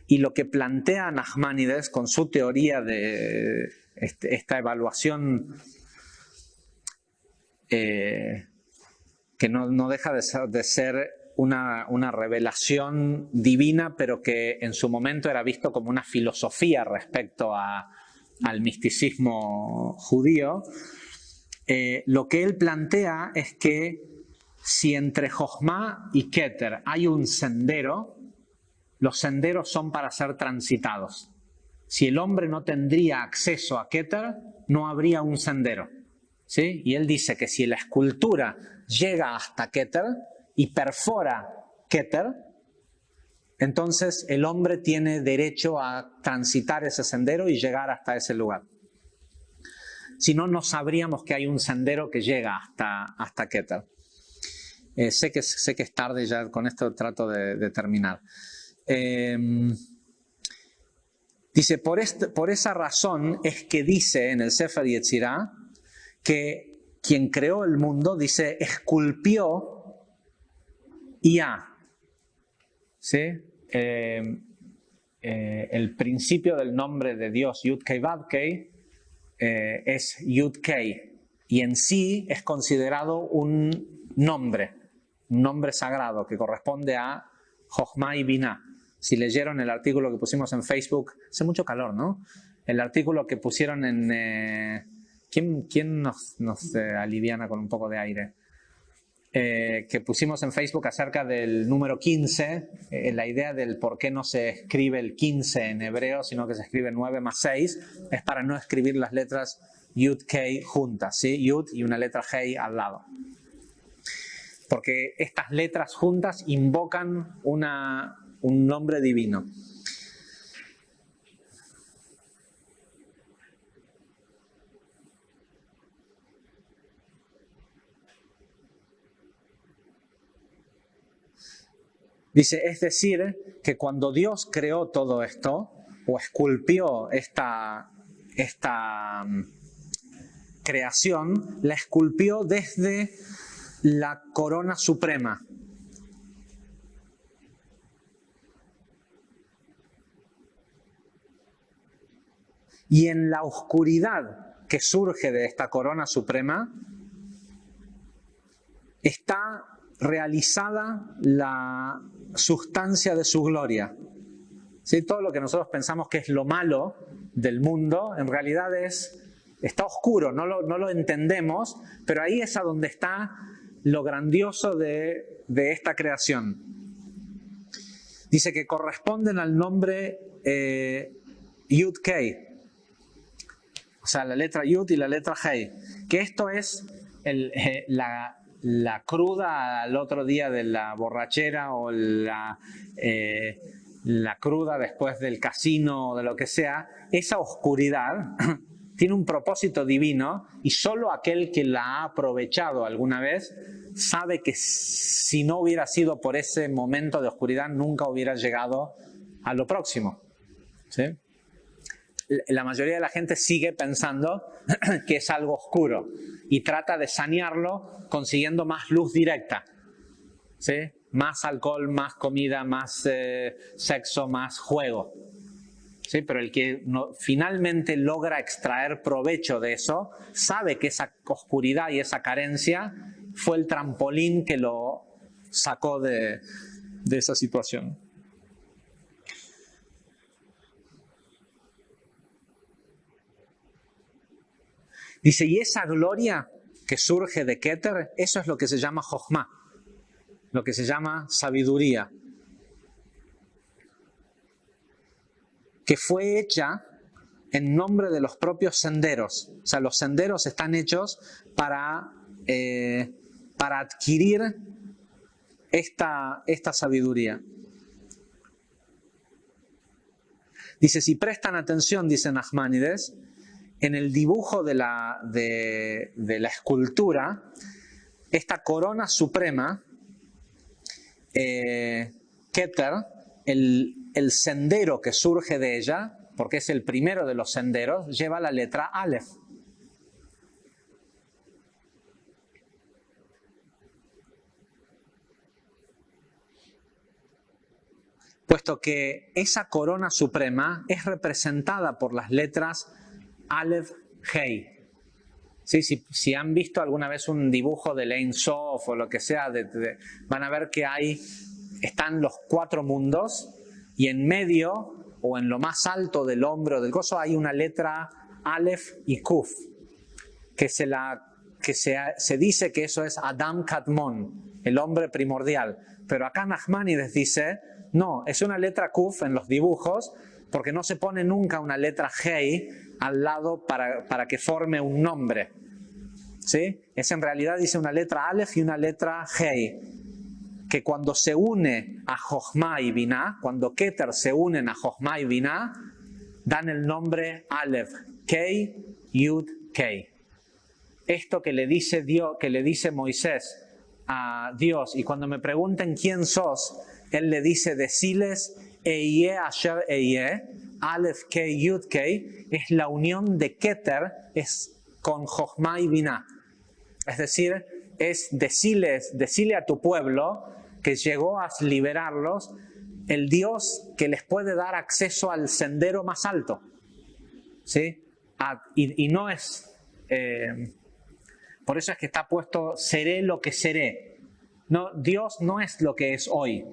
Y lo que plantea Nachmanides con su teoría de esta evaluación que no deja de ser una revelación divina, pero que en su momento era visto como una filosofía respecto al misticismo judío. Lo que él plantea es que si entre Jochma y Keter hay un sendero, los senderos son para ser transitados. Si el hombre no tendría acceso a Keter, no habría un sendero. ¿Sí? Y él dice que si la escultura llega hasta Keter y perfora Keter, entonces el hombre tiene derecho a transitar ese sendero y llegar hasta ese lugar. Si no, no sabríamos que hay un sendero que llega hasta Keter. Sé que es tarde, ya con esto trato de terminar. Dice, por esa razón es que dice en el Sefer Yetzirah que quien creó el mundo, dice, esculpió IA. ¿Sí? El principio del nombre de Dios, Yud-Kei Vav-Kei, es Yud-Kei. Y en sí es considerado un nombre sagrado que corresponde a Jochma y Binah. Si leyeron el artículo que pusimos en Facebook, hace mucho calor, ¿no? El artículo que pusieron en... ¿Quién nos aliviana con un poco de aire? Que pusimos en Facebook acerca del número 15, la idea del por qué no se escribe el 15 en hebreo, sino que se escribe 9 más 6, es para no escribir las letras Yud, Kei juntas, ¿sí? Yud y una letra Hei al lado. Porque estas letras juntas invocan un nombre divino. Dice, es decir, que cuando Dios creó todo esto, o esculpió esta creación, la esculpió desde la corona suprema. Y en la oscuridad que surge de esta corona suprema, está realizada la sustancia de su gloria. ¿Sí? Todo lo que nosotros pensamos que es lo malo del mundo, en realidad está oscuro, no lo entendemos, pero ahí es a donde está lo grandioso de esta creación. Dice que corresponden al nombre Yud-Kei, o sea, la letra Yud y la letra Hei, que esto es la cruda al otro día de la borrachera o la cruda después del casino o de lo que sea. Esa oscuridad tiene un propósito divino y solo aquel que la ha aprovechado alguna vez sabe que si no hubiera sido por ese momento de oscuridad nunca hubiera llegado a lo próximo. ¿Sí? La mayoría de la gente sigue pensando que es algo oscuro y trata de sanearlo consiguiendo más luz directa, ¿sí? Más alcohol, más comida, más sexo, más juego, ¿sí? Pero el que finalmente logra extraer provecho de eso sabe que esa oscuridad y esa carencia fue el trampolín que lo sacó de esa situación. Dice, y esa gloria que surge de Keter, eso es lo que se llama Jochma, lo que se llama sabiduría, que fue hecha en nombre de los propios senderos. O sea, los senderos están hechos para adquirir esta sabiduría. Dice, si prestan atención, dice Nachmanides, en el dibujo de la escultura, esta corona suprema, Keter, el sendero que surge de ella, porque es el primero de los senderos, lleva la letra Aleph. Puesto que esa corona suprema es representada por las letras Aleph, Hei. ¿Sí? Si han visto alguna vez un dibujo de Ein Sof o lo que sea, van a ver que están los 4 mundos y en medio o en lo más alto del hombro del coso hay una letra Aleph y Kuf que se la que se dice que eso es Adam Kadmon, el hombre primordial. Pero acá Nachmanides dice, no, es una letra Kuf en los dibujos, porque no se pone nunca una letra Hei al lado para que forme un nombre. ¿Sí? Es en realidad, dice, una letra Aleph y una letra Hei, que cuando se une a Jochma y Binah, cuando Keter se unen a Jochma y Binah, dan el nombre Aleph, Kei, Yud, Kei. Esto que le dice Dios, que le dice Moisés a Dios, y cuando me pregunten quién sos, él le dice, deciles Eyeh Asher Eyeh, Aleph Kei Yud Kei, es la unión de Keter es con Jochma y Binah. Es decir, es decirle a tu pueblo que llegó a liberarlos, el Dios que les puede dar acceso al sendero más alto. ¿Sí? Y no es... por eso es que está puesto, seré lo que seré. No, Dios no es lo que es hoy.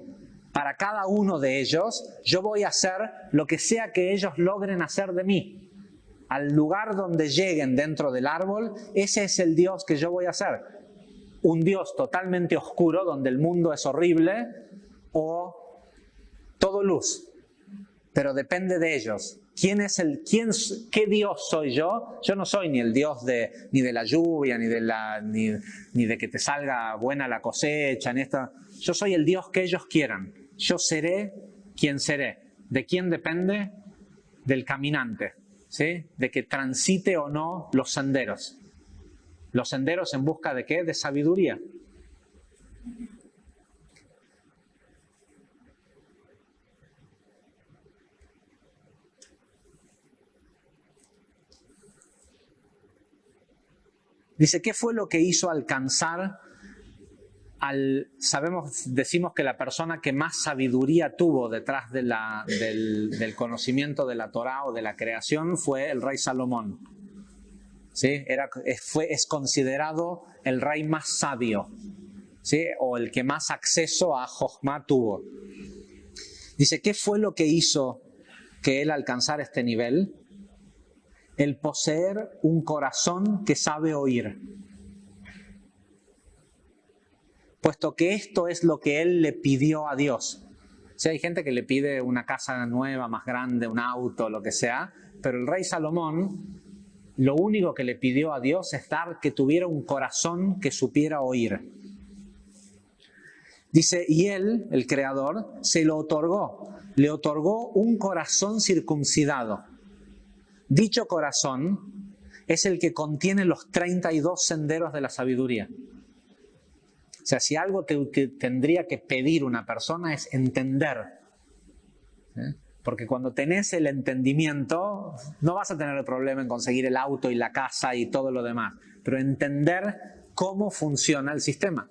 Para cada uno de ellos, yo voy a hacer lo que sea que ellos logren hacer de mí. Al lugar donde lleguen dentro del árbol, ese es el Dios que yo voy a hacer. Un Dios totalmente oscuro, donde el mundo es horrible, o todo luz. Pero depende de ellos. ¿Qué Dios soy yo? Yo no soy ni el Dios ni de la lluvia, ni de que te salga buena la cosecha. Yo soy el Dios que ellos quieran. Yo seré quien seré. ¿De quién depende? Del caminante. ¿Sí? De que transite o no los senderos. Los senderos en busca de ¿qué? De sabiduría. Dice, ¿qué fue lo que hizo alcanzar decimos que la persona que más sabiduría tuvo detrás del conocimiento de la Torá o de la creación fue el rey Salomón? ¿Sí? Es considerado el rey más sabio, ¿sí? O el que más acceso a Jochma tuvo. Dice, ¿qué fue lo que hizo que él alcanzara este nivel? El poseer un corazón que sabe oír. Puesto que esto es lo que él le pidió a Dios. O sea, hay gente que le pide una casa nueva, más grande, un auto, lo que sea, pero el rey Salomón, lo único que le pidió a Dios es que tuviera un corazón que supiera oír. Dice, y él, el creador, se lo otorgó. Le otorgó un corazón circuncidado. Dicho corazón es el que contiene los 32 senderos de la sabiduría. O sea, si algo que tendría que pedir una persona es entender. Porque cuando tenés el entendimiento, no vas a tener el problema en conseguir el auto y la casa y todo lo demás. Pero entender cómo funciona el sistema.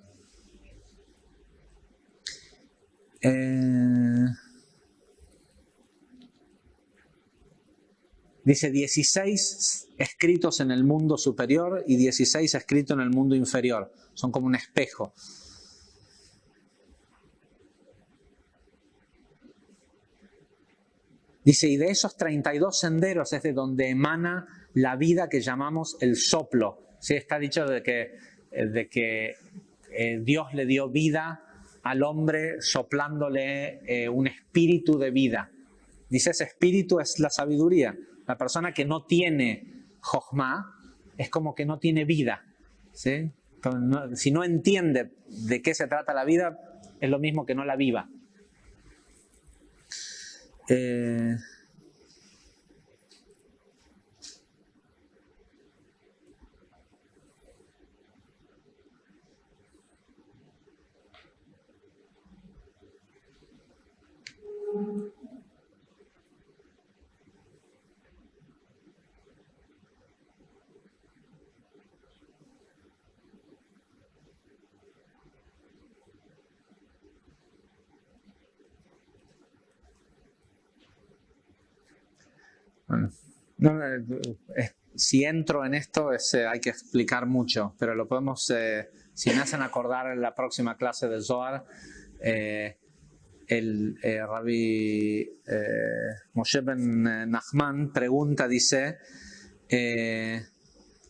Dice 16 escritos en el mundo superior y 16 escritos en el mundo inferior. Son como un espejo. Dice, y de esos 32 senderos es de donde emana la vida que llamamos el soplo. ¿Sí? Está dicho de que Dios le dio vida al hombre soplándole un espíritu de vida. Dice, ese espíritu es la sabiduría. La persona que no tiene Jochma es como que no tiene vida. ¿Sí? Entonces, si no entiende de qué se trata la vida, es lo mismo que no la viva. Bueno, si entro en esto hay que explicar mucho, pero lo podemos, si me hacen acordar en la próxima clase de Zohar, el Rabbi Moshe ben Nachman pregunta, dice,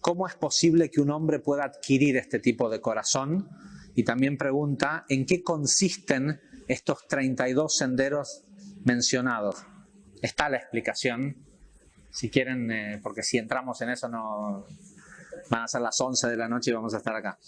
¿cómo es posible que un hombre pueda adquirir este tipo de corazón? Y también pregunta, ¿en qué consisten estos 32 senderos mencionados? Está la explicación, si quieren, porque si entramos en eso no van a ser las 11 de la noche y vamos a estar acá.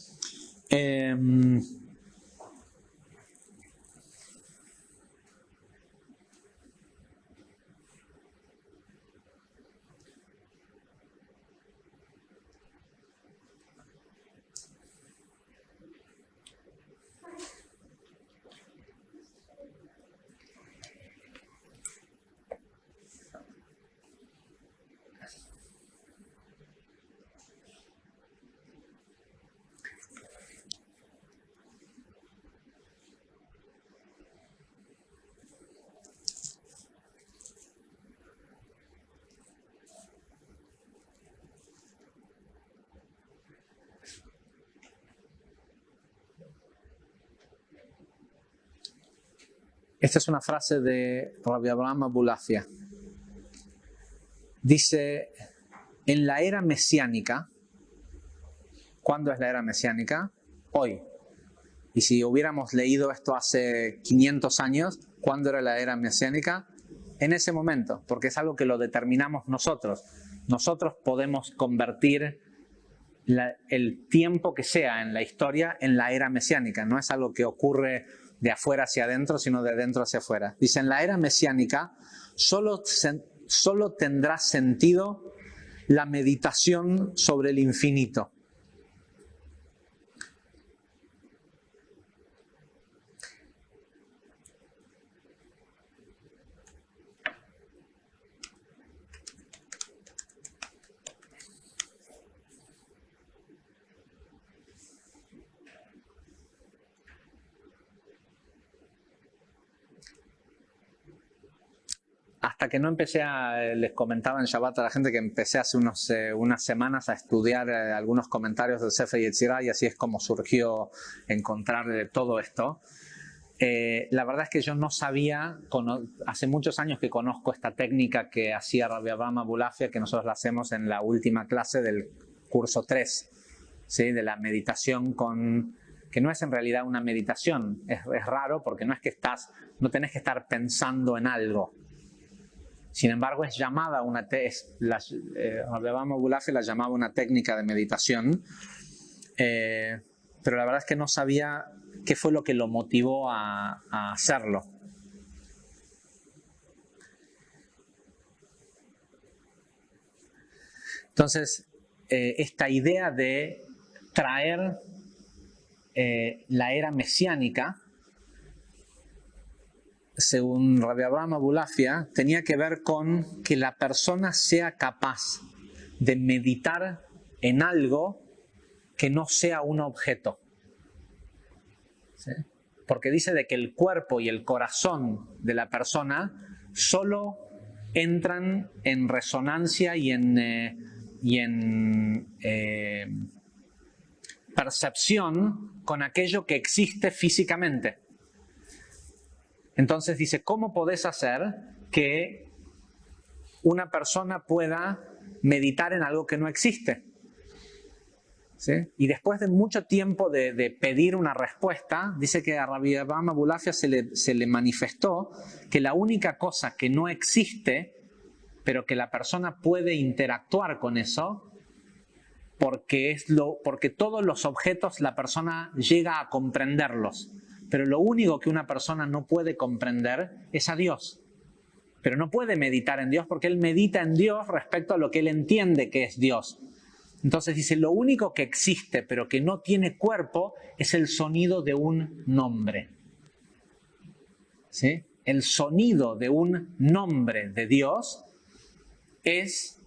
Esta es una frase de Rabbi Abraham Abulafia. Dice, en la era mesiánica, ¿cuándo es la era mesiánica? Hoy. Y si hubiéramos leído esto hace 500 años, ¿cuándo era la era mesiánica? En ese momento, porque es algo que lo determinamos nosotros. Nosotros podemos convertir el tiempo que sea en la historia en la era mesiánica. No es algo que ocurre de afuera hacia adentro, sino de adentro hacia afuera. Dice, en la era mesiánica solo tendrá sentido la meditación sobre el infinito. Hasta que no empecé les comentaba en Shabbat a la gente que empecé hace unas semanas a estudiar algunos comentarios del Sefer Yetzirah, y así es como surgió encontrar todo esto. La verdad es que yo no sabía, hace muchos años que conozco esta técnica que hacía Rabbi Abraham Abulafia, que nosotros la hacemos en la última clase del curso 3, ¿sí? De la meditación que no es en realidad una meditación, es raro porque no es que no tenés que estar pensando en algo. Sin embargo, es llamada Rabbi Abraham Abulafia la llamaba una técnica de meditación, pero la verdad es que no sabía qué fue lo que lo motivó a hacerlo. Entonces, esta idea de traer la era mesiánica, según Rabbi Abraham Abulafia, tenía que ver con que la persona sea capaz de meditar en algo que no sea un objeto. ¿Sí? Porque dice de que el cuerpo y el corazón de la persona solo entran en resonancia y en percepción con aquello que existe físicamente. Entonces dice, ¿cómo podés hacer que una persona pueda meditar en algo que no existe? ¿Sí? Y después de mucho tiempo de pedir una respuesta, dice que a Rabbi Abraham Abulafia se le manifestó que la única cosa que no existe, pero que la persona puede interactuar con eso, porque todos los objetos la persona llega a comprenderlos. Pero lo único que una persona no puede comprender es a Dios. Pero no puede meditar en Dios porque él medita en Dios respecto a lo que él entiende que es Dios. Entonces dice, lo único que existe pero que no tiene cuerpo es el sonido de un nombre. ¿Sí? El sonido de un nombre de Dios es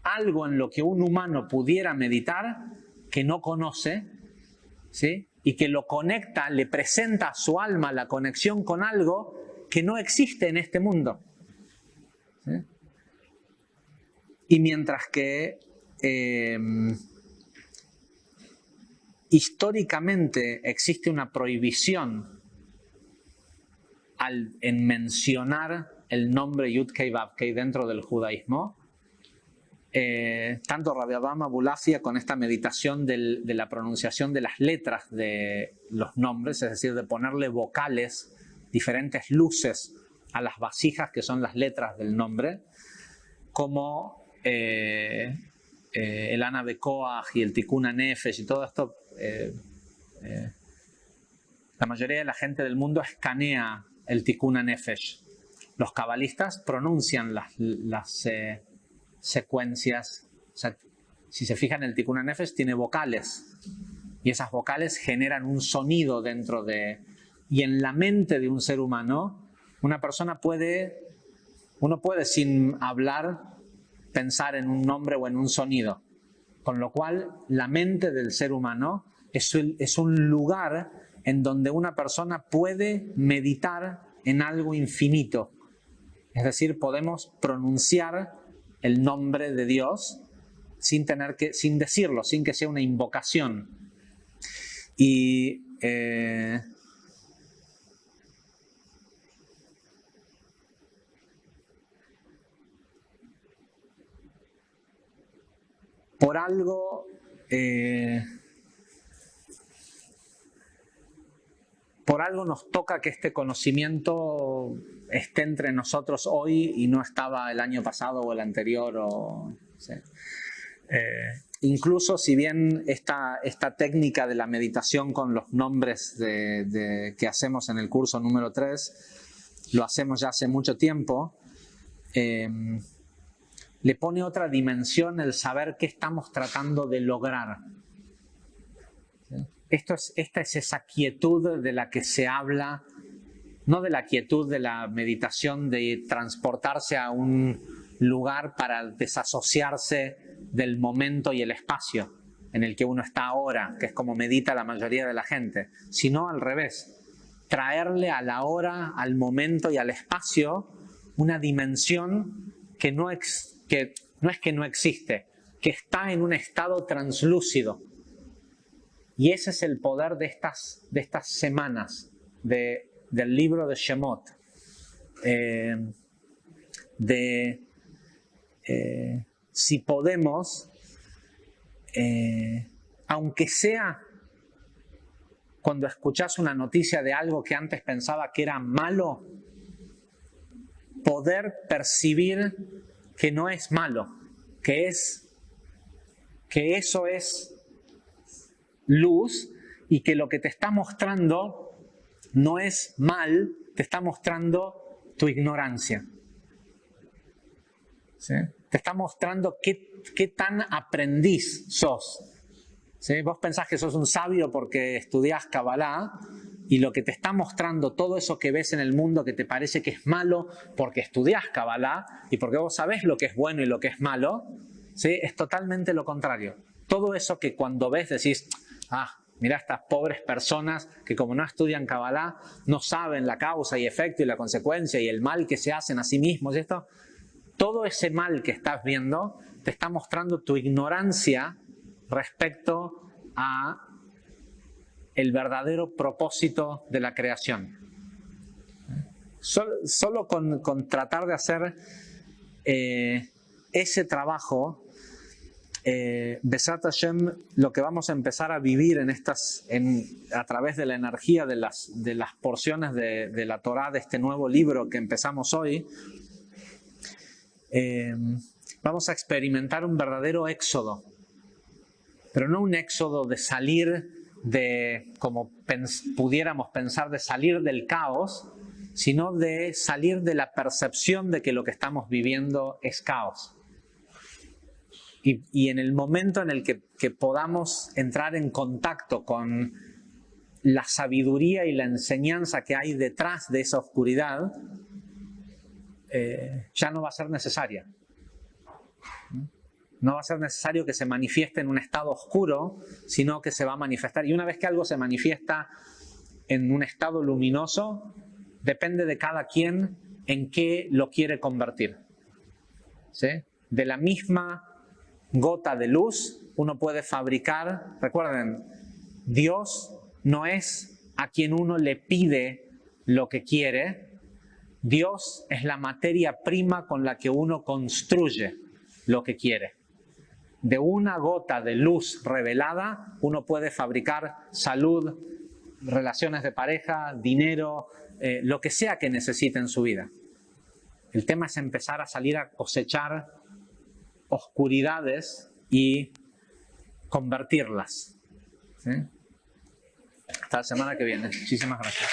algo en lo que un humano pudiera meditar que no conoce, ¿sí? Y que lo conecta, le presenta a su alma la conexión con algo que no existe en este mundo. ¿Sí? Y mientras que históricamente existe una prohibición en mencionar el nombre Yud-Kei Vav-Kei dentro del judaísmo, tanto Rabbi Abraham Abulafia con esta meditación de la pronunciación de las letras de los nombres, es decir, de ponerle vocales, diferentes luces a las vasijas que son las letras del nombre, como el Ana Bekoach y el Tikkun HaNefesh y todo esto. La mayoría de la gente del mundo escanea el Tikkun HaNefesh. Los cabalistas pronuncian las secuencias. O sea, si se fijan, el Tikkun HaNefesh tiene vocales y esas vocales generan un sonido dentro de... Y en la mente de un ser humano, una persona uno puede sin hablar pensar en un nombre o en un sonido, con lo cual la mente del ser humano es un lugar en donde una persona puede meditar en algo infinito. Es decir, podemos pronunciar el nombre de Dios sin decirlo, sin que sea una invocación. Y por algo nos toca que este conocimiento esté entre nosotros hoy y no estaba el año pasado o el anterior. ¿Sí? Incluso si bien esta técnica de la meditación con los nombres que hacemos en el curso número 3, lo hacemos ya hace mucho tiempo, le pone otra dimensión el saber qué estamos tratando de lograr. ¿Sí? Esta es esa quietud de la que se habla, no de la quietud de la meditación de transportarse a un lugar para desasociarse del momento y el espacio en el que uno está ahora, que es como medita la mayoría de la gente, sino al revés, traerle a la hora, al momento y al espacio una dimensión que no es que no existe, que está en un estado translúcido. Y ese es el poder de estas semanas del libro de Shemot. Si podemos, aunque sea cuando escuchás una noticia de algo que antes pensaba que era malo, poder percibir que no es malo, que eso es luz y que lo que te está mostrando no es mal, te está mostrando tu ignorancia. ¿Sí? Te está mostrando qué tan aprendiz sos. ¿Sí? Vos pensás que sos un sabio porque estudiás Kabbalah y lo que te está mostrando todo eso que ves en el mundo que te parece que es malo porque estudiás Kabbalah y porque vos sabés lo que es bueno y lo que es malo, ¿sí? Es totalmente lo contrario. Todo eso que cuando ves decís, mirá estas pobres personas que como no estudian Kabbalah no saben la causa y efecto y la consecuencia y el mal que se hacen a sí mismos y esto, todo ese mal que estás viendo te está mostrando tu ignorancia respecto a el verdadero propósito de la creación. Solo con tratar de hacer ese trabajo, Besat Hashem, lo que vamos a empezar a vivir a través de la energía de las porciones de la Torá, de este nuevo libro que empezamos hoy, vamos a experimentar un verdadero éxodo. Pero no un éxodo de salir como pudiéramos pensar, de salir del caos, sino de salir de la percepción de que lo que estamos viviendo es caos. Y en el momento en el que podamos entrar en contacto con la sabiduría y la enseñanza que hay detrás de esa oscuridad, ya no va a ser necesaria. No va a ser necesario que se manifieste en un estado oscuro, sino que se va a manifestar. Y una vez que algo se manifiesta en un estado luminoso, depende de cada quien en qué lo quiere convertir. ¿Sí? De la misma gota de luz, uno puede fabricar, recuerden, Dios no es a quien uno le pide lo que quiere, Dios es la materia prima con la que uno construye lo que quiere. de una gota de luz revelada, uno puede fabricar salud, relaciones de pareja, dinero, lo que sea que necesite en su vida. El tema es empezar a salir a cosechar oscuridades y convertirlas. ¿Sí? Hasta la semana que viene. Muchísimas gracias.